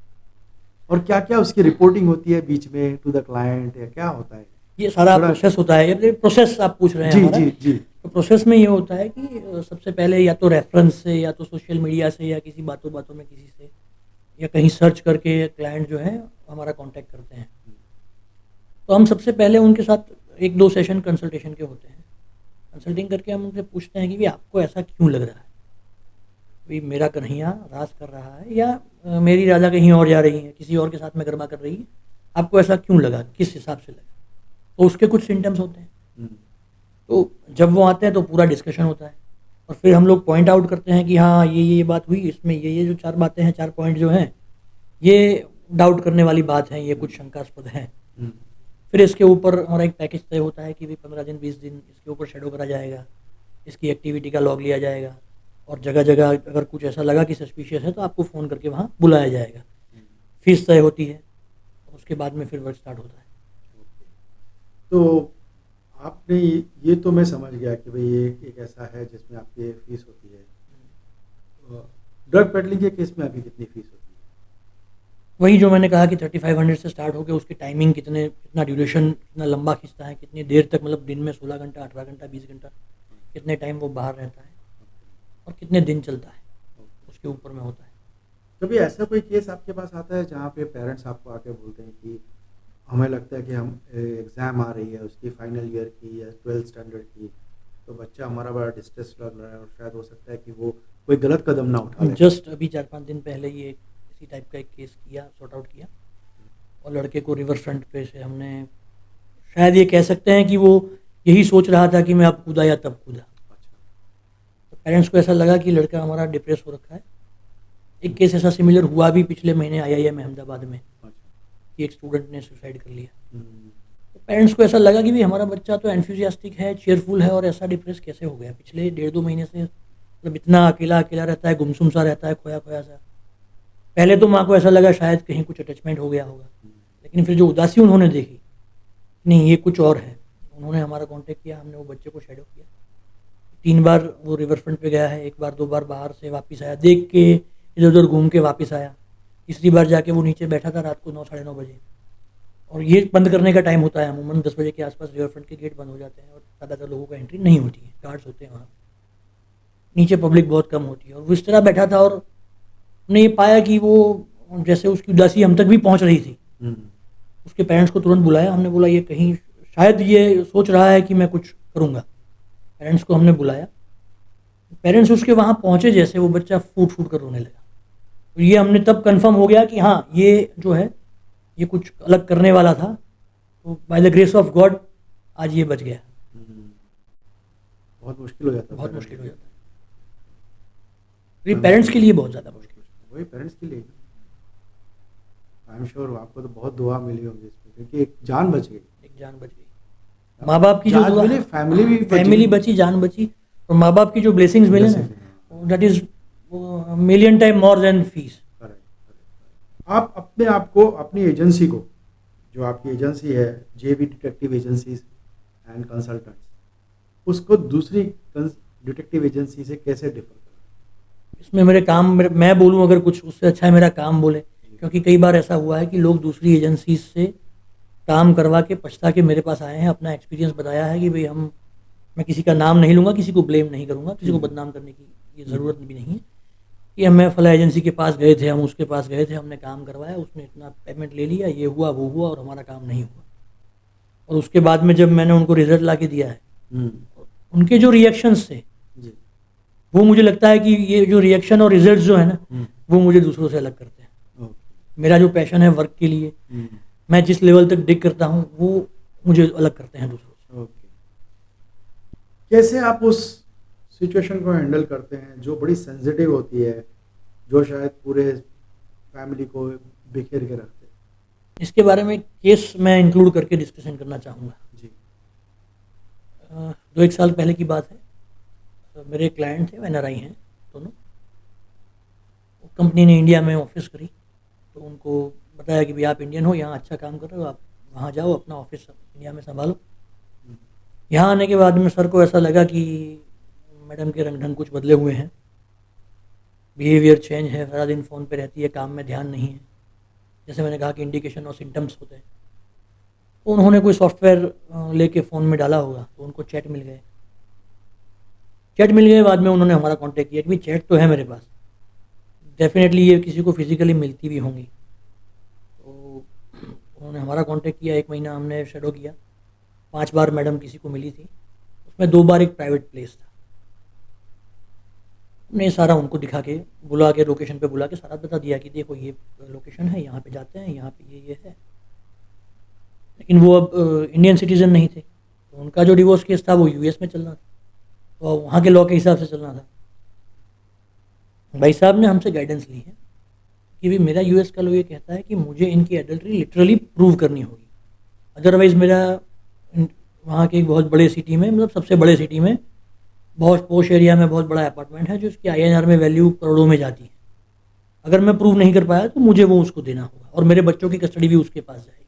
और क्या क्या उसकी रिपोर्टिंग होती है बीच में टू द क्लाइंट, या क्या होता है? ये सारा प्रोसेस होता है। ये प्रोसेस आप पूछ रहे हैं जी हमारा। जी जी तो प्रोसेस में ये होता है कि सबसे पहले या तो रेफरेंस से, या तो सोशल मीडिया से, या किसी बातों बातों में किसी से, या कहीं सर्च करके क्लाइंट जो है हमारा कांटेक्ट करते हैं। तो हम सबसे पहले उनके साथ 1-2 सेशन कंसल्टेशन के होते हैं। कंसल्टिंग करके हम उनसे पूछते हैं कि भाई आपको ऐसा क्यों लग रहा है, भाई मेरा कन्हैया राज कर रहा है, या मेरी राजा कहीं और जा रही है, किसी और के साथ में गरबा कर रही है, आपको ऐसा क्यों लगा, किस हिसाब से लगा। तो उसके कुछ सिम्टम्स होते हैं। तो जब वो आते हैं तो पूरा डिस्कशन होता है, और फिर हम लोग पॉइंट आउट करते हैं कि हाँ ये बात हुई, इसमें ये जो 4 बातें हैं, 4 पॉइंट जो हैं, ये डाउट करने वाली बात है, ये कुछ शंकास्पद हैं। फिर इसके ऊपर हमारा एक पैकेज तय होता है कि भाई 15 दिन 20 दिन इसके ऊपर शेडो करा जाएगा, इसकी एक्टिविटी का लॉग लिया जाएगा, और जगह जगह अगर कुछ ऐसा लगा कि सस्पिशियस है तो आपको फ़ोन करके वहाँ बुलाया जाएगा। फीस तय होती है, उसके बाद में फिर वर्क स्टार्ट होता है। तो आपने ये तो मैं समझ गया कि भाई ये एक ऐसा है जिसमें आपकी फीस होती है। ड्रग पेडलिंग के केस में आपकी कितनी फीस होती है? वही जो मैंने कहा कि 3500 से स्टार्ट होकर उसकी टाइमिंग कितना ड्यूरेशन, कितना लंबा खींचता है, कितनी देर तक, मतलब दिन में 16 घंटा, 18 घंटा, 20 घंटा, कितने टाइम वो बाहर रहता है, और कितने दिन चलता है, उसके ऊपर में होता है। कभी ऐसा कोई केस आपके पास आता है जहाँ पे पेरेंट्स आपको आके बोलते हैं कि हमें लगता है कि हम एग्ज़ाम आ रही है उसकी फाइनल ईयर की या 12th स्टैंडर्ड की, तो बच्चा हमारा बड़ा डिस्ट्रेस लग रहा है, और शायद हो सकता है कि वो कोई गलत कदम ना उठा ले। जस्ट अभी 4-5 दिन पहले ये इसी टाइप का एक केस किया, सॉर्ट आउट किया, और लड़के को रिवर फ्रंट पे से हमने, शायद ये कह सकते हैं कि वो यही सोच रहा था कि मैं अब कूदा या तब कूदा। तो पेरेंट्स को ऐसा लगा कि लड़का हमारा डिप्रेस हो रखा है। एक केस ऐसा सिमिलर हुआ भी पिछले महीने IIM अहमदाबाद में कि एक स्टूडेंट ने सुसाइड कर लिया। तो पेरेंट्स को ऐसा लगा कि भाई हमारा बच्चा तो एंथुसियास्टिक है, चेयरफुल है, और ऐसा डिप्रेस कैसे हो गया। पिछले 1.5-2 महीने से मतलब इतना अकेला अकेला रहता है, गुमसुम सा रहता है, खोया खोया सा। पहले तो माँ को ऐसा लगा शायद कहीं कुछ अटैचमेंट हो गया होगा, लेकिन फिर जो उदासी उन्होंने देखी, नहीं ये कुछ और है, उन्होंने हमारा कांटेक्ट किया। हमने वो बच्चे को शैडो किया। 3 बार वो रिवर फ्रंट पे गया है, 1 बार 2 बार बाहर से वापस आया, देख के इधर उधर घूम के वापस आया। तीसरी बार जाके वो नीचे बैठा था रात को 9-9:30 बजे, और ये बंद करने का टाइम होता है अमूमन 10 बजे के आसपास रिवर फ्रंट के गेट बंद हो जाते हैं और ज़्यादातर लोगों का एंट्री नहीं होती है, गार्ड्स होते हैं वहाँ। नीचे पब्लिक बहुत कम होती है, और वो इस तरह बैठा था, और हमने ये पाया कि वो जैसे उसकी उदासी हम तक भी पहुँच रही थी। उसके पेरेंट्स को तुरंत बुलाया। हमने बोला ये कहीं शायद ये सोच रहा है कि मैं कुछ करूँगा। पेरेंट्स को हमने बुलाया। पेरेंट्स उसके वहाँ पहुँचे, जैसे वो बच्चा फूट फूट कर रोने लगा। तो ये हमने तब कंफर्म हो गया कि हाँ ये जो है ये कुछ अलग करने वाला था। तो by the grace of God आज ये बच गया। बहुत मुश्किल हो जाता है, बहुत मुश्किल हो जाता है, पेरेंट्स के लिए बहुत ज़्यादा मुश्किल। वही पेरेंट्स के लिए आई एम श्योर आपको तो बहुत दुआ मिली होगी इस पे, क्योंकि एक जान बच गई। एक जान बच गई, माँ बाप की जो दुआ, फैमिली बची, जान बची, और माँ बाप की जो ब्लेसिंग्स मिले ना, that is million time more than fees. आप अपने आप को, अपनी एजेंसी को, जो आपकी एजेंसी है JV detective agencies and consultants, उसको दूसरी डिटेक्टिव एजेंसी से कैसे डिफर करें? इसमें मेरे काम, मैं बोलूँ अगर कुछ, उससे अच्छा है मेरा काम बोले। क्योंकि कई बार ऐसा हुआ है कि लोग दूसरी एजेंसी से काम करवा के पछता के मेरे पास आए हैं, अपना एक्सपीरियंस बताया है कि भाई मैं किसी का नाम नहीं लूँगा, किसी को ब्लेम नहीं करूँगा, किसी को बदनाम करने की ये ज़रूरत भी नहीं है, कि हम फला एजेंसी के पास गए थे, हम उसके पास गए थे, हमने काम करवाया, उसने इतना पेमेंट ले लिया, ये हुआ वो हुआ, और हमारा काम नहीं हुआ। और उसके बाद में जब मैंने उनको रिजल्ट ला के दिया है, उनके जो रिएक्शंस थे वो मुझे लगता है कि ये जो रिएक्शन और रिजल्ट जो है ना, वो मुझे दूसरों से अलग करते हैं। मेरा जो पैशन है वर्क के लिए, मैं जिस लेवल तक डिग करता हूँ, वो मुझे अलग करते हैं दूसरों से। कैसे आप उस सिचुएशन को हैंडल करते हैं जो बड़ी सेंसिटिव होती है, जो शायद पूरे फैमिली को बिखेर के रखते हैं? इसके बारे में केस मैं इंक्लूड करके डिस्कशन करना चाहूँगा जी। 2-1 साल पहले की बात है। मेरे क्लाइंट थे, NRI हैं दोनों। कंपनी ने इंडिया में ऑफिस करी, तो उनको बताया कि भाई आप इंडियन हो, यहाँ अच्छा काम कर रहे हो, आप वहाँ जाओ, अपना ऑफिस इंडिया में संभालो। यहाँ आने के बाद में सर को ऐसा लगा कि मैडम के रंग ढंग कुछ बदले हुए हैं, बिहेवियर चेंज है, सारा दिन फ़ोन पे रहती है, काम में ध्यान नहीं है, जैसे मैंने कहा कि इंडिकेशन और सिम्टम्स होते हैं। तो उन्होंने कोई सॉफ्टवेयर लेके फ़ोन में डाला होगा, तो उनको चैट मिल गए। बाद में उन्होंने हमारा कांटेक्ट किया कि भाई चैट तो है मेरे पास, डेफिनेटली ये किसी को फिजिकली मिलती भी होंगी। तो उन्होंने हमारा कांटेक्ट किया, 1 महीना हमने शेडो किया, 5 बार मैडम किसी को मिली थी, उसमें 2 बार एक प्राइवेट प्लेस था। हमने सारा उनको दिखा के, बुला के, लोकेशन पे बुला के सारा बता दिया कि देखो ये लोकेशन है, यहाँ पे जाते हैं, यहाँ पे ये है। लेकिन वो अब इंडियन सिटीज़न नहीं थे, तो उनका जो डिवोर्स केस था वो US में चलना था, तो वहाँ के लॉ के हिसाब से चलना था। भाई साहब ने हमसे गाइडेंस ली है कि भाई मेरा US का लॉ ये कहता है कि मुझे इनकी एडल्ट्री लिटरली प्रूव करनी होगी, अदरवाइज़ मेरा वहाँ के एक बहुत बड़े सिटी में, मतलब सबसे बड़े सिटी में, बहुत पोश एरिया में बहुत बड़ा अपार्टमेंट है जो उसकी INR में वैल्यू करोड़ों में जाती है। अगर मैं प्रूव नहीं कर पाया तो मुझे वो उसको देना होगा, और मेरे बच्चों की कस्टडी भी उसके पास जाएगी।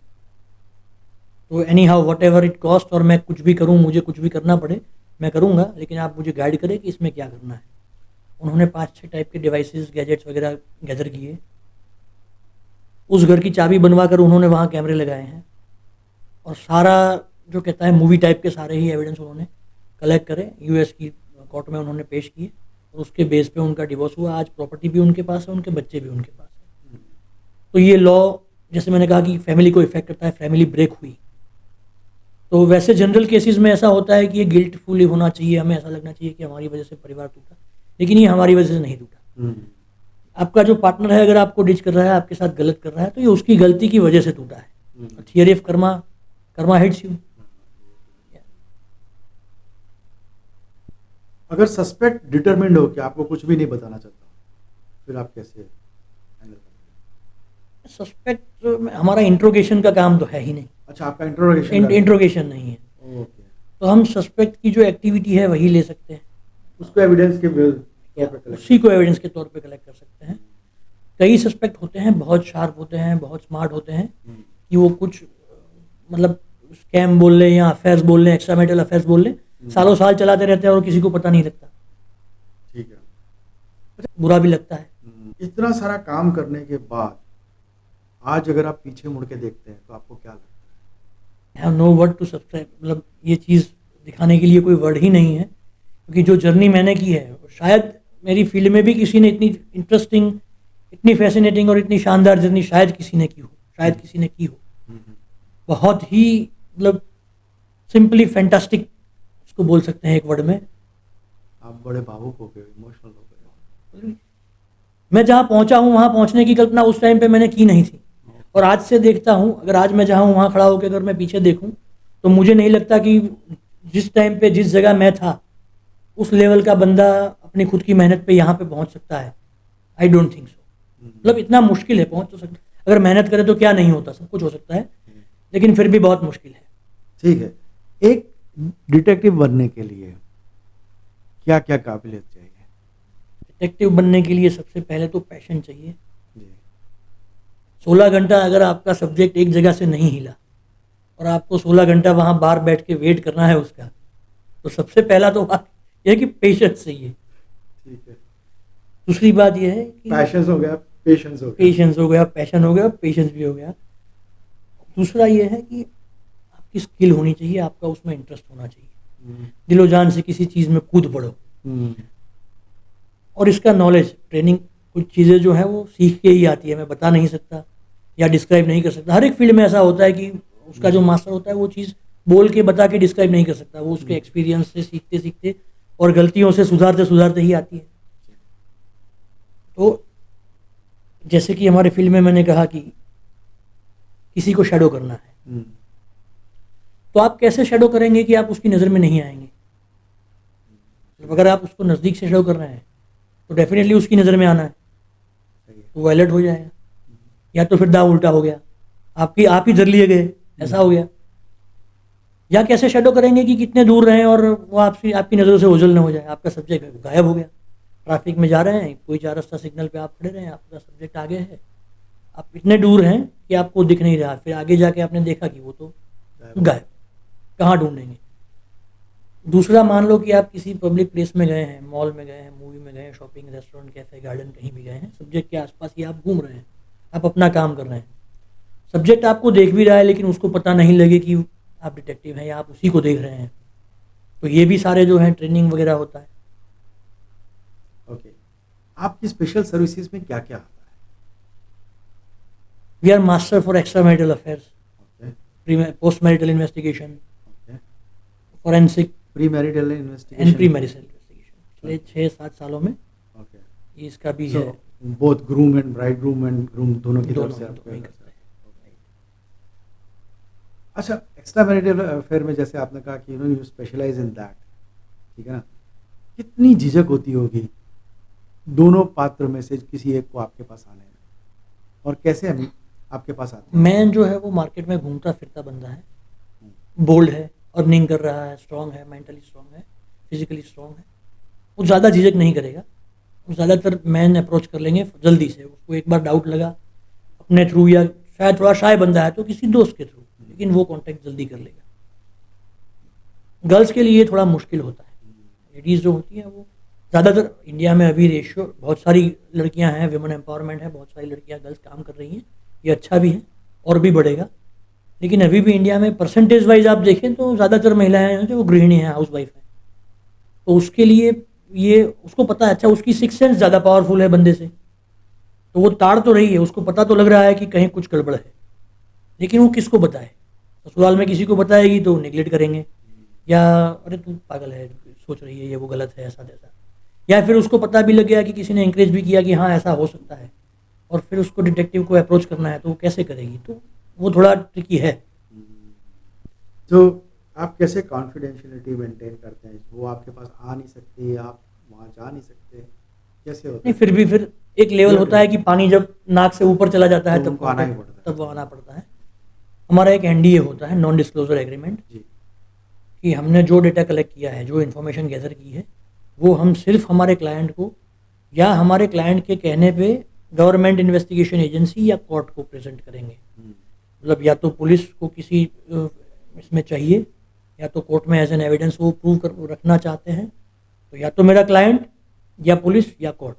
तो any how what ever it cost, और मैं कुछ भी करूँ, मुझे कुछ भी करना पड़े मैं करूँगा, लेकिन आप मुझे गाइड करें कि इसमें क्या करना है। उन्होंने 5-6 टाइप के डिवाइसेस, गैजेट्स वगैरह गैदर किए। उस घर की चाबी बनवा कर उन्होंने वहाँ कैमरे लगाए हैं, और सारा जो कहता है मूवी टाइप के सारे ही एविडेंस उन्होंने कलेक्ट करे, US की कोर्ट में उन्होंने पेश किए, और उसके बेस पे उनका डिवोर्स हुआ। आज प्रॉपर्टी भी उनके पास है, उनके बच्चे भी उनके पास है। तो ये लॉ, जैसे मैंने कहा कि फैमिली को इफेक्ट करता है, फैमिली ब्रेक हुई, तो वैसे जनरल केसेस में ऐसा होता है कि ये गिल्टफुली होना चाहिए, हमें ऐसा लगना चाहिए कि हमारी वजह से परिवार टूटा, लेकिन ये हमारी वजह से नहीं टूटा। आपका जो पार्टनर है अगर आपको डिच कर रहा है, आपके साथ गलत कर रहा है, तो ये उसकी गलती की वजह से टूटा है। Theory of Karma hits you. अगर सस्पेक्ट डिटरमिन्ड हो कि आपको कुछ भी नहीं बताना चाहता, फिर आप कैसे हैंडल करेंगे? सस्पेक्ट हमारा इंट्रोगेशन का काम तो है ही नहीं, अच्छा, आपका इंट्रोगेशन इंट्रोगेशन नहीं है, ओके, तो हम सस्पेक्ट की जो एक्टिविटी है वही ले सकते हैं, उसको एविडेंस के तौर या पे collect उसी को एविडेंस के तौर पे कलेक्ट कर सकते हैं। कई सस्पेक्ट होते हैं, बहुत शार्प होते हैं, बहुत स्मार्ट होते हैं कि वो कुछ मतलब स्कैम बोल लें या अफेयर्स बोल लें, एक्स्ट्रा मैरिटल अफेयर्स बोल लें, सालों साल चलाते रहते हैं और किसी को पता नहीं लगता, ठीक है। बुरा भी लगता है। इतना सारा काम करने के बाद आज अगर आप पीछे मुड़ के देखते हैं तो आपको क्या लगता है? I have no word to subscribe, मतलब ये चीज़ दिखाने के लिए कोई वर्ड ही नहीं है, क्योंकि जो जर्नी मैंने की है शायद मेरी फील्ड में भी किसी ने इतनी इंटरेस्टिंग, इतनी फैसिनेटिंग और इतनी शानदार जर्नी शायद किसी ने की हो, शायद किसी ने की हो। बहुत ही मतलब सिंपली फैंटास्टिक उसको बोल सकते हैं एक वर्ड में। आप बड़े भावुक हो गए, इमोशनल हो गए। मैं जहाँ पहुँचा हूँ वहाँ पहुँचने की कल्पना उस टाइम पे मैंने की नहीं थी, और आज से देखता हूँ, अगर आज मैं जहाँ हूँ वहाँ खड़ा होकर अगर मैं पीछे देखूँ तो मुझे नहीं लगता कि जिस टाइम पे जिस जगह मैं था उस लेवल का बंदा अपनी खुद की मेहनत पे यहाँ पे पहुँच सकता है। आई डोंट थिंक सो, मतलब इतना मुश्किल है, पहुँच तो सकता, अगर मेहनत करे तो क्या नहीं होता, सब कुछ हो सकता है, लेकिन फिर भी बहुत मुश्किल है। ठीक है, एक डिटेक्टिव बनने के लिए क्या क्या काबिलियत चाहिए? डिटेक्टिव बनने के लिए सबसे पहले तो पैशन चाहिए। जी। 16 घंटा अगर आपका सब्जेक्ट एक जगह से नहीं हिला और आपको 16 घंटा वहाँ बाहर बैठ के वेट करना है उसका, तो सबसे पहला तो बात यह है कि पेशेंस चाहिए। ठीक है, दूसरी बात यह है कि पैशंस हो गया, पेशेंस हो गया। पेशेंस हो गया, पैशन हो गया, पेशेंस भी हो गया। दूसरा यह है कि आपकी स्किल होनी चाहिए, आपका उसमें इंटरेस्ट होना चाहिए, दिलो जान से किसी चीज़ में कूद पड़ो। और इसका नॉलेज, ट्रेनिंग, कुछ चीज़ें जो है वो सीख के ही आती है, मैं बता नहीं सकता या डिस्क्राइब नहीं कर सकता। हर एक फील्ड में ऐसा होता है कि उसका जो मास्टर होता है वो चीज़ बोल के बता के डिस्क्राइब नहीं कर सकता, वो उसके एक्सपीरियंस से सीखते सीखते और गलतियों से सुधारते सुधारते ही आती है। तो जैसे कि हमारे फील्ड में मैंने कहा कि किसी को शैडो करना है, तो आप कैसे शैडो करेंगे कि आप उसकी नज़र में नहीं आएंगे? तो अगर आप उसको नज़दीक से शैडो कर रहे हैं तो डेफिनेटली उसकी नज़र में आना है, तो वो अलर्ट हो जाएगा। या तो फिर दाव उल्टा हो गया, आप ही जर लिए गए, ऐसा हो गया। या कैसे शैडो करेंगे कि कितने दूर रहें और वो आपकी नज़रों से ओझल ना हो जाए, आपका सब्जेक्ट गायब हो गया। ट्रैफिक में जा रहे हैं, कोई 4 रास्ता सिग्नल पे आप खड़े रहे हैं, आपका सब्जेक्ट आगे है, आप इतने दूर हैं कि आपको दिख नहीं रहा, फिर आगे जाके आपने देखा कि वो तो गायब, कहाँ ढूंढेंगे? दूसरा, मान लो कि आप किसी पब्लिक प्लेस में गए हैं, मॉल में गए हैं, मूवी में गए हैं, शॉपिंग, रेस्टोरेंट, कैफे, गार्डन, कहीं भी गए हैं, सब्जेक्ट के आसपास ही आप घूम रहे हैं, आप अपना काम कर रहे हैं, सब्जेक्ट आपको देख भी रहा है लेकिन उसको पता नहीं लगे कि आप डिटेक्टिव हैं या आप उसी को देख रहे हैं, तो ये भी सारे जो हैं ट्रेनिंग वगैरह होता है। ओके, आपकी स्पेशल सर्विसेज में क्या क्या आता है? We are master for extra marital affairs, post marital investigation, forensic, pre marital and investigation, pre marital investigation. पिछले 6-7 सालों में ओके, इसका भी है। बोथ ग्रूम एंड ग्रूम दोनों की तरफ से आप दोनों ही करते हैं। अच्छा, एक्स्ट्रा मैरिटल अफेयर में जैसे आपने कहा कि यू स्पेशलाइज इन दैट, ठीक है ना, कितनी झिझक होती होगी दोनों पात्र में से किसी एक को आपके पास आने में, और कैसे हम आपके पास आते हैं? मैन जो है वो मार्केट में घूमता फिरता बंदा है, बोल्ड है, अर्निंग कर रहा है, स्ट्रांग है, मेंटली स्ट्रांग है, फिजिकली स्ट्रांग है, वो ज़्यादा झिझक नहीं करेगा। वो ज़्यादातर मैन अप्रोच कर लेंगे जल्दी से, उसको एक बार डाउट लगा अपने थ्रू, या शायद थोड़ा शाय बंदा है तो किसी दोस्त के थ्रू, लेकिन वो कांटेक्ट जल्दी कर लेगा। गर्ल्स के लिए थोड़ा मुश्किल होता है, लेडीज़ जो होती हैं वो ज़्यादातर, इंडिया में अभी रेशियो, बहुत सारी लड़कियां हैं, विमेन एम्पावरमेंट है, बहुत सारी लड़कियां गर्ल्स काम कर रही हैं, ये अच्छा भी है और भी बढ़ेगा, लेकिन अभी भी इंडिया में परसेंटेज वाइज आप देखें तो ज़्यादातर महिलाएं हैं जो गृहिणी हैं, हाउस वाइफ हैं, तो उसके लिए ये उसको पता है, अच्छा उसकी सिक्स सेंस ज़्यादा पावरफुल है बंदे से, तो वो ताड़ तो रही है, उसको पता तो लग रहा है कि कहीं कुछ गड़बड़ है, लेकिन वो किसको बताए? ससुराल में किसी को बताएगी तो निगलेक्ट करेंगे, या अरे तू पागल है, सोच रही है ये वो गलत है, ऐसा जैसा, या फिर उसको पता भी लग गया कि किसी ने इंकरेज भी किया कि हाँ ऐसा हो सकता है, और फिर उसको डिटेक्टिव को अप्रोच करना है तो वो कैसे करेगी? तो वो थोड़ा ट्रिकी है। तो आप कैसे कॉन्फिडेंशियलिटी मेंटेन करते हैं? वो आपके पास आ नहीं सकती, आप वहाँ जा नहीं सकते, कैसे होता नहीं, है? फिर भी फिर एक लेवल होता है कि पानी जब नाक से ऊपर चला जाता है तो तब उनको आना ही पड़ता है। तब वो आना पड़ता है। हमारा एक एनडीए होता है, नॉन डिस्क्लोजर एग्रीमेंट, जी। कि हमने जो डेटा कलेक्ट किया है, जो इन्फॉर्मेशन गैदर की है, वो हम सिर्फ हमारे क्लाइंट को या हमारे क्लाइंट के कहने पे गवर्नमेंट इन्वेस्टिगेशन एजेंसी या कोर्ट को प्रेजेंट करेंगे। मतलब या तो पुलिस को किसी इसमें चाहिए, या तो कोर्ट में एज एन एविडेंस वो प्रूव कर रखना चाहते हैं, तो या तो मेरा क्लाइंट या पुलिस या कोर्ट,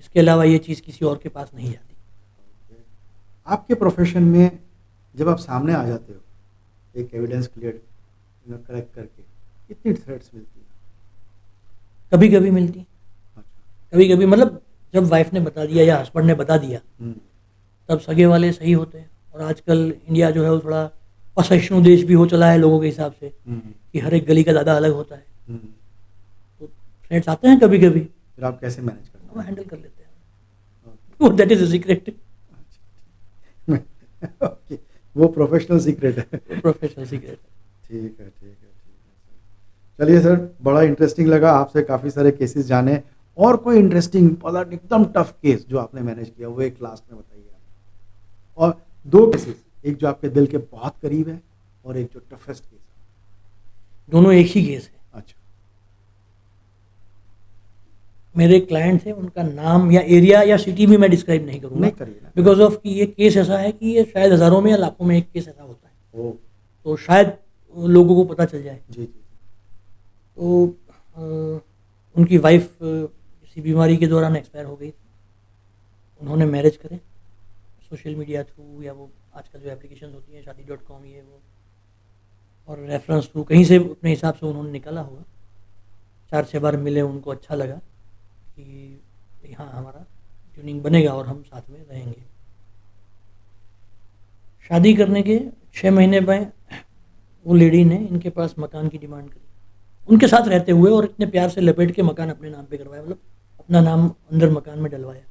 इसके अलावा ये चीज़ किसी और के पास नहीं जाती। आपके प्रोफेशन में जब आप सामने आ जाते हो एक एविडेंस क्लियर कलेक्ट करके, कितनी थ्रेट्स मिलती है? कभी कभी मिलती, अच्छा। कभी कभी मतलब जब वाइफ ने बता दिया या हस्बैंड ने बता दिया तब सगे वाले सही होते हैं। और आजकल इंडिया जो है वो थोड़ा असहिष्णु देश भी हो चला है लोगों के हिसाब से, कि हर एक गली का दादा अलग होता है, तो थ्रेट्स आते हैं कभी कभी, फिर आप कैसे मैनेज करते वो हैंडल कर लेते हैं, वो that is a secret. Okay, वो प्रोफेशनल सीक्रेट है। Professional secret. ठीक है, ठीक है, ठीक है। चलिए सर, बड़ा इंटरेस्टिंग लगा आपसे काफ़ी सारे केसेस जाने। और कोई इंटरेस्टिंग मतलब एकदम टफ केस जो आपने मैनेज किया, वो एक लास्ट में बताइए आप। और 2 केसेस, एक जो आपके दिल के बहुत करीब है और एक जो टफेस्ट केस है। दोनों एक ही केस है। अच्छा। मेरे क्लाइंट थे, उनका नाम या एरिया या सिटी भी मैं डिस्क्राइब नहीं करूँगा, नहीं करिए ना। बिकॉज ऑफ कि ये केस ऐसा है कि ये शायद हज़ारों में या लाखों में एक केस ऐसा होता है, ओ। तो शायद लोगों को पता चल जाए। जी जी। तो उनकी वाइफ किसी बीमारी के दौरान एक्सपायर हो गई थी। उन्होंने मैरिज करे सोशल मीडिया थ्रू, या वो आजकल जो एप्लीकेशन होती हैं शादी.com, ये वो, और रेफरेंस थ्रू कहीं से अपने हिसाब से उन्होंने निकाला होगा। 4-6 बार मिले, उनको अच्छा लगा कि हाँ हमारा ट्यूनिंग बनेगा और हम साथ में रहेंगे। शादी करने के 6 महीने में वो लेडी ने इनके पास मकान की डिमांड करी, उनके साथ रहते हुए, और इतने प्यार से लपेट के मकान अपने नाम पे करवाया, मतलब अपना नाम अंदर मकान में डलवाया।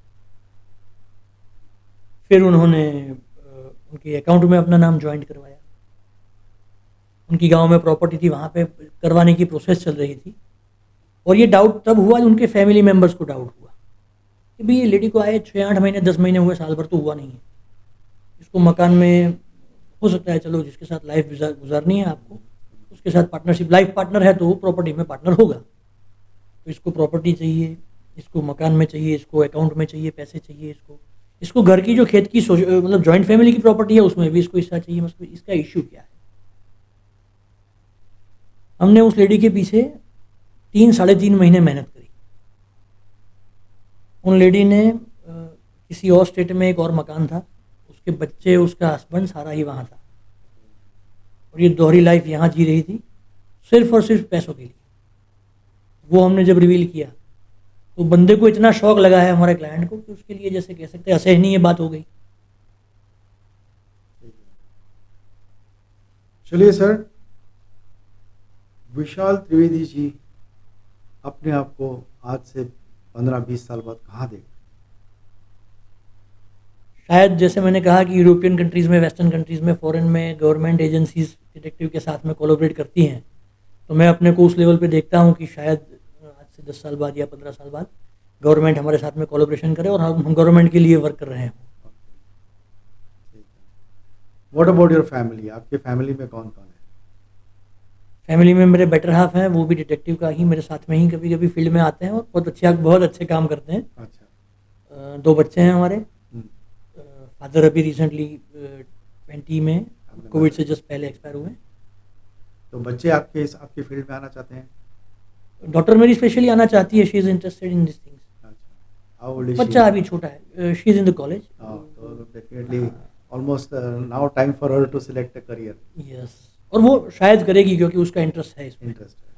फिर उन्होंने उनके अकाउंट में अपना नाम ज्वाइंट करवाया। उनकी गांव में प्रॉपर्टी थी, वहाँ पे करवाने की प्रोसेस चल रही थी। और ये डाउट तब हुआ, उनके फैमिली मेम्बर्स को डाउट हुआ कि भाई ये लेडी को आए 6-8 महीने 10 महीने हुए, साल भर तो हुआ नहीं है, इसको मकान में हो सकता है, चलो जिसके साथ लाइफ गुजारनी है आपको, उसके साथ पार्टनरशिप, लाइफ पार्टनर है तो वो प्रॉपर्टी में पार्टनर होगा। तो इसको प्रॉपर्टी चाहिए, इसको मकान में चाहिए, इसको अकाउंट में चाहिए, पैसे चाहिए, इसको घर की जो खेत की मतलब जॉइंट फैमिली की प्रॉपर्टी है उसमें भी इसको हिस्सा चाहिए। मतलब इसका इश्यू क्या है? हमने उस लेडी के पीछे 3-3.5 महीने मेहनत करी। उन लेडी ने किसी और स्टेट में एक और मकान था, उसके बच्चे, उसका हस्बैंड, सारा ही वहाँ था, और ये दोहरी लाइफ यहाँ जी रही थी सिर्फ और सिर्फ पैसों के लिए। वो हमने जब रिवील किया तो बंदे को इतना शौक लगा है हमारे क्लाइंट को कि उसके लिए, जैसे कह सकते हैं, असहनीय बात हो गई। चलिए सर, विशाल त्रिवेदी जी अपने आप को आज से 15-20 साल बाद कहाँ देख? शायद जैसे मैंने कहा कि यूरोपियन कंट्रीज़ में, वेस्टर्न कंट्रीज़ में, फॉरेन में गवर्नमेंट एजेंसीज डिटेक्टिव के साथ में कोलैबोरेट करती हैं, तो मैं अपने को उस लेवल पे देखता हूँ कि शायद आज से 10 साल बाद या 15 साल बाद गवर्नमेंट हमारे साथ में कोलैबोरेशन करे और हम गवर्नमेंट के लिए वर्क कर रहे हैं। What about your family? आपके फैमिली में कौन कौन है? फैमिली में मेरे बेटर हाफ हैं, वो भी डिटेक्टिव का ही मेरे साथ में ही कभी कभी फील्ड में आते हैं और बहुत अच्छे काम करते हैं। अच्छा। 2 बच्चे हैं हमारे। फादर अभी रिसेंटली 20 में कोविड से जस्ट पहले एक्सपायर हुए। तो बच्चे आपके फील्ड में आना चाहते हैं? डॉटर मेरी स्पेशली आना चाहती है, she is interested in this things. How old is बच्चा अभी छोटा है, she is in the college. तो definitely almost now time for her to select a career. Yes, और वो शायद करेगी क्योंकि उसका इंटरेस्ट है इसमें। इंटरेस्ट है।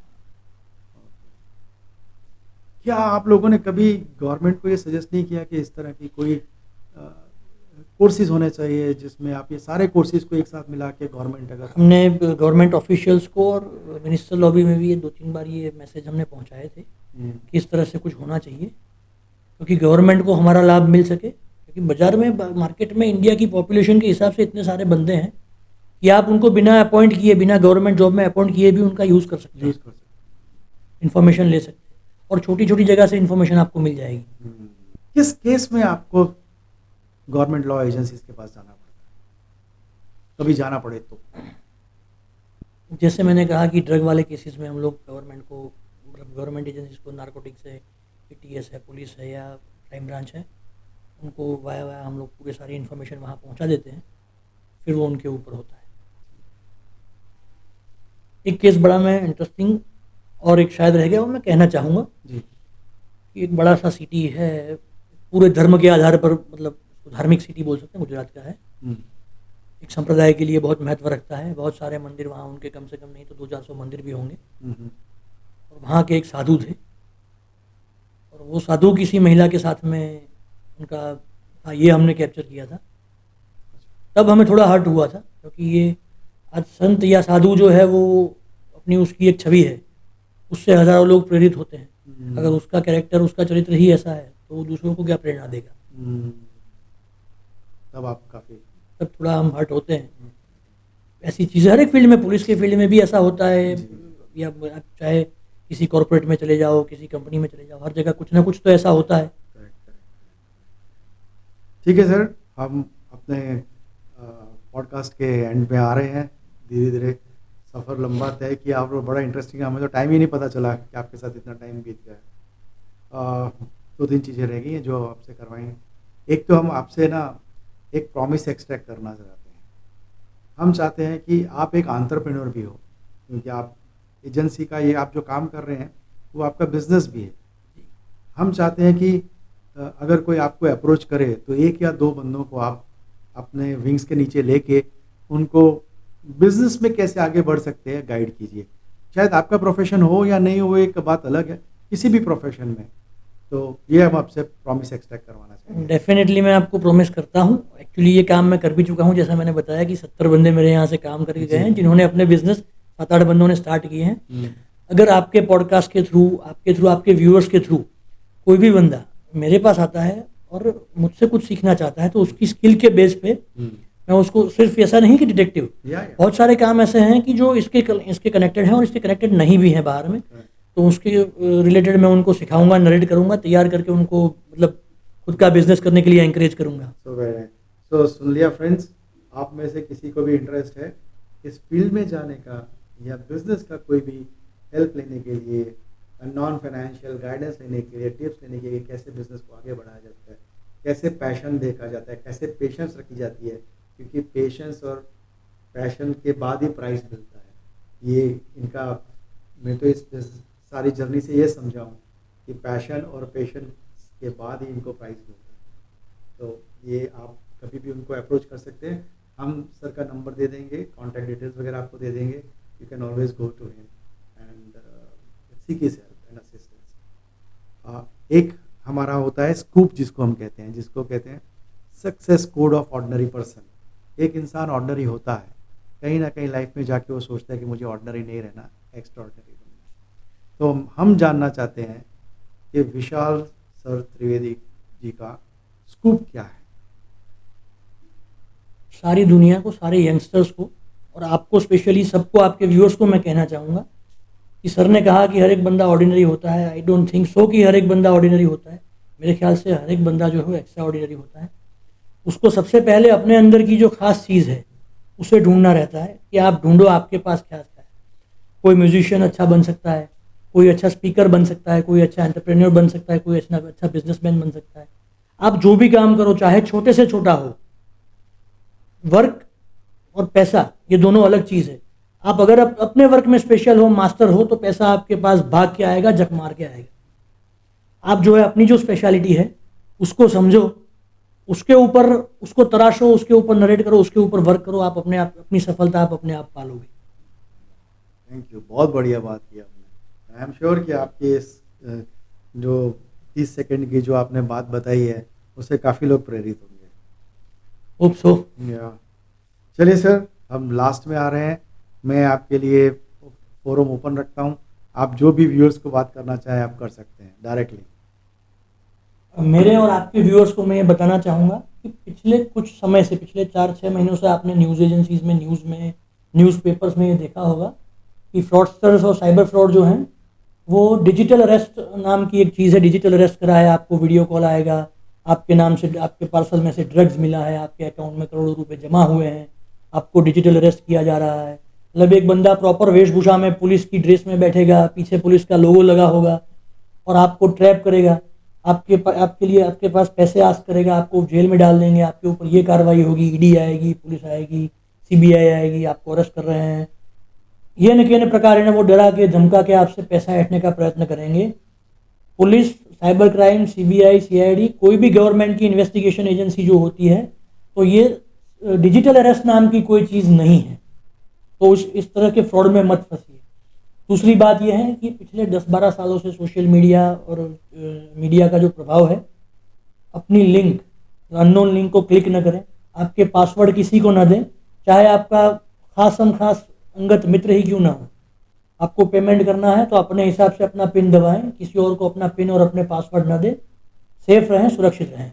क्या आप लोगों ने कभी गवर्नमेंट को ये सजेस्ट नहीं किया कि इस तरह की कोई कोर्सेज होने चाहिए जिसमें आप ये सारे कोर्सेज को एक साथ मिला के गवर्नमेंट, अगर हमने गवर्नमेंट ऑफिशियल्स को और मिनिस्टर लॉबी में भी ये 2-3 बार ये मैसेज हमने पहुंचाए थे कि इस तरह से कुछ होना चाहिए, क्योंकि गवर्नमेंट को हमारा लाभ मिल सके। क्योंकि बाज़ार में, मार्केट में इंडिया की पॉपुलेशन के हिसाब से इतने सारे बंदे हैं कि आप उनको बिना अपॉइंट किए, बिना गवर्नमेंट जॉब में अपॉइंट किए भी उनका यूज़ कर सकते हैं, यूज़ कर सकते इन्फॉर्मेशन ले सकते हैं, और छोटी छोटी जगह से इन्फॉर्मेशन आपको मिल जाएगी। हैं। किस केस में आपको गवर्नमेंट लॉ एजेंसीज के पास जाना पड़ता है, कभी जाना पड़े तो? जैसे मैंने कहा कि ड्रग वाले केसेस में हम लोग गवर्नमेंट को, मतलब गवर्नमेंट एजेंसीज को, नारकोटिक्स है, ATS है, पुलिस है या क्राइम ब्रांच है, उनको वाया वाया हम लोग पूरे सारी इन्फॉर्मेशन वहाँ पहुँचा देते हैं, फिर वो उनके ऊपर होता है। एक केस बड़ा मैं इंटरेस्टिंग और एक शायद रह गया वो मैं कहना चाहूँगा जी। कि एक बड़ा सा सिटी है, पूरे धर्म के आधार पर, मतलब धार्मिक सिटी बोल सकते हैं, गुजरात का है। एक संप्रदाय के लिए बहुत महत्व रखता है, बहुत सारे मंदिर वहाँ उनके, कम से कम नहीं तो 200-400 मंदिर भी होंगे। और वहाँ के एक साधु थे, और वो साधु किसी महिला के साथ में उनका था, ये हमने कैप्चर किया था। तब हमें थोड़ा हर्ट हुआ था, क्योंकि ये आज संत या साधु जो है वो अपनी उसकी एक छवि है, उससे हज़ारों लोग प्रेरित होते हैं। अगर उसका कैरेक्टर, उसका चरित्र ही ऐसा है तो वो दूसरों को क्या प्रेरणा देगा। तब आप काफ़ी, तब थोड़ा हम हर्ट होते हैं। ऐसी चीज़ें हर एक फील्ड में, पुलिस के फील्ड में भी ऐसा होता है, या आप चाहे किसी कॉर्पोरेट में चले जाओ, किसी कंपनी में चले जाओ, हर जगह कुछ ना कुछ तो ऐसा होता है। ठीक है सर, हम अपने पॉडकास्ट के एंड में आ रहे हैं। धीरे धीरे सफ़र लंबा तय किया आप लोग, बड़ा इंटरेस्टिंग है, हमें तो टाइम ही नहीं पता चला कि आपके साथ इतना टाइम बीत गया। 2-3 चीज़ें रह गई हैं जो आपसे करवाएंगे। एक तो हम आपसे ना एक प्रॉमिस एक्सट्रैक्ट करना चाहते हैं। हम चाहते हैं कि आप एक एंटरप्रेन्योर भी हो, क्योंकि आप एजेंसी का, ये आप जो काम कर रहे हैं वो आपका बिजनेस भी है। हम चाहते हैं कि अगर कोई आपको अप्रोच करे तो 1 या 2 बंदों को आप अपने विंग्स के नीचे लेके उनको बिजनेस में कैसे आगे बढ़ सकते हैं गाइड कीजिए। शायद आपका प्रोफेशन हो या नहीं हो, एक बात अलग है, किसी भी प्रोफेशन में। तो ये हम आपसे प्रॉमिस एक्सट्रैक्ट करवाना चाहेंगे। डेफिनेटली मैं आपको प्रॉमिस करता हूँ। एक्चुअली ये काम मैं कर भी चुका हूँ, जैसा मैंने बताया कि 70 बंदे मेरे यहाँ से काम करके गए हैं, जिन्होंने अपने बिजनेस 7-8 बंदों ने स्टार्ट किए हैं। अगर आपके पॉडकास्ट के थ्रू, आपके व्यूअर्स के थ्रू कोई भी बंदा मेरे पास आता है और मुझसे कुछ सीखना चाहता है, तो उसकी स्किल के बेस पे मैं उसको, सिर्फ ऐसा नहीं कि डिटेक्टिव, बहुत सारे काम ऐसे हैं कि जो इसके कनेक्टेड हैं और इसके कनेक्टेड नहीं भी हैं बाहर में, तो उसके रिलेटेड मैं उनको सिखाऊंगा, नरेट करूंगा, तैयार करके उनको मतलब खुद का बिजनेस करने के लिए एंकरेज करूंगा। तो सुन लिया फ्रेंड्स, आप में से किसी को भी इंटरेस्ट है इस फील्ड में जाने का या बिजनेस का कोई भी हेल्प लेने के लिए, नॉन फाइनेंशियल गाइडेंस लेने के लिए, टिप्स लेने के लिए, कैसे बिजनेस को आगे बढ़ाया जाता है, कैसे पैशन देखा जाता है, कैसे पेशेंस रखी जाती है, क्योंकि पेशेंस और पैशन के बाद ही प्राइस मिलता है। ये इनका, मैं तो इस सारी जर्नी से ये समझा हूँ कि पैशन और पेशेंस के बाद ही इनको प्राइस मिलता है। तो ये आप कभी भी उनको अप्रोच कर सकते हैं। हम सर का नंबर दे देंगे, कॉन्टैक्ट डिटेल्स वगैरह आपको दे देंगे। You can always go to him and seek his help and assistance. एक हमारा होता है स्कूप, जिसको हम कहते हैं, जिसको कहते हैं success code of ordinary person. एक इंसान ऑर्डिनरी होता है, कहीं ना कहीं लाइफ में जाके वो सोचता है कि मुझे ऑर्डिनरी नहीं रहना, एक्स्ट्रा ऑर्डिनरी बनना। तो हम जानना चाहते हैं कि विशाल सर त्रिवेदी जी का स्कूप क्या है। सारी दुनिया को, सारे यंगस्टर्स को और आपको स्पेशली, सबको, आपके व्यूअर्स को मैं कहना चाहूँगा कि सर ने कहा कि हर एक बंदा ऑर्डिनरी होता है। आई डोंट थिंक सो कि हर एक बंदा ऑर्डिनरी होता है। मेरे ख्याल से हर एक बंदा जो है एक्स्ट्रा ऑर्डिनरी होता है। उसको सबसे पहले अपने अंदर की जो खास चीज़ है उसे ढूंढना रहता है कि आप ढूंढो आपके पास क्या है। कोई म्यूजिशियन अच्छा बन सकता है, कोई अच्छा स्पीकर बन सकता है, कोई अच्छा एंटरप्रेन्योर बन सकता है, कोई अच्छा बिजनेसमैन बन सकता है। आप जो भी काम करो, चाहे छोटे से छोटा हो, वर्क और पैसा ये दोनों अलग चीज़ है। आप अगर अपने वर्क में स्पेशल हो, मास्टर हो, तो पैसा आपके पास भाग के आएगा, जक मार के आएगा। आप जो है अपनी जो स्पेशलिटी है उसको समझो, उसके ऊपर उसको तराशो, उसके ऊपर नरेट करो, उसके ऊपर वर्क करो। आप अपनी सफलता आप अपने आप पालोगे। थैंक यू, बहुत बढ़िया बात की आपने। आई एम श्योर कि आपकी इस जो 30 सेकंड की जो आपने बात बताई है उससे काफ़ी लोग प्रेरित होंगे। Hope so. चलिए सर, हम लास्ट में आ रहे हैं। मैं आपके लिए फोरम ओपन रखता हूँ, आप जो भी व्यूअर्स को बात करना चाहें आप कर सकते हैं डायरेक्टली। मेरे और आपके व्यूअर्स को मैं ये बताना चाहूँगा कि पिछले कुछ समय से, पिछले 4-6 महीनों से आपने न्यूज़ एजेंसीज में, न्यूज़ में, न्यूज़पेपर्स में ये देखा होगा कि फ्रॉडस्टर्स और साइबर फ्रॉड जो हैं वो डिजिटल अरेस्ट नाम की एक चीज़ है। डिजिटल अरेस्ट करा है, आपको वीडियो कॉल आएगा, आपके नाम से, आपके पार्सल में से ड्रग्स मिला है, आपके अकाउंट में करोड़ों रुपए जमा हुए हैं, आपको डिजिटल अरेस्ट किया जा रहा है। मतलब एक बंदा प्रॉपर वेशभूषा में पुलिस की ड्रेस में बैठेगा, पीछे पुलिस का लोगो लगा होगा और आपको ट्रैप करेगा, आपके लिए आपके पास पैसे आस्क करेगा, आपको जेल में डाल देंगे, आपके ऊपर ये कार्रवाई होगी, ईडी आएगी, पुलिस आएगी, सीबीआई आएगी, आपको अरेस्ट कर रहे हैं। ये न के प्रकार है ना, वो डरा के धमका के आपसे पैसा ऐंठने का प्रयत्न करेंगे। Police, cyber crime, CBI, CID, कोई भी गवर्नमेंट की इन्वेस्टिगेशन एजेंसी जो होती है, तो ये डिजिटल अरेस्ट नाम की कोई चीज़ नहीं है। तो इस तरह के फ्रॉड में मत फंसिए। दूसरी बात यह है कि पिछले 10-12 सालों से सोशल मीडिया और मीडिया का जो प्रभाव है, अपनी लिंक, अननोन लिंक को क्लिक न करें, आपके पासवर्ड किसी को न दें, चाहे आपका खास अंगत मित्र ही क्यों ना हो। आपको पेमेंट करना है तो अपने हिसाब से अपना पिन दबाएं, किसी और को अपना पिन और अपने पासवर्ड न दें। सेफ रहें, सुरक्षित रहें।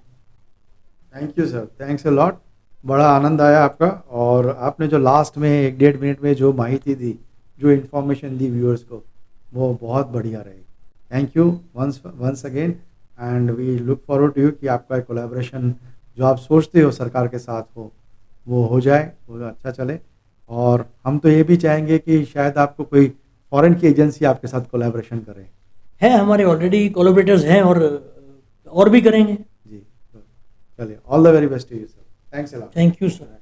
Thank you sir, thanks a lot. बड़ा आनंद आया आपका, और आपने जो लास्ट में 1-1.5 मिनट में जो माहिती दी, जो इन्फॉर्मेशन दी व्यूअर्स को, वो बहुत बढ़िया रही। Thank you once again, and we look forward to you कि आपका कोलैबोरेशन जो आप सोचते हो सरकार के साथ हो, वो हो जाए, वो अच्छा चले। और हम तो ये भी चाहेंगे कि शायद आपको कोई फॉरेन की एजेंसी आपके साथ कोलैबोरेशन करे। है, हमारे ऑलरेडी कोलैबोरेटर्स हैं और भी करेंगे। जी, चलिए, all the very best to you sir. Thanks a lot. Thank you sir.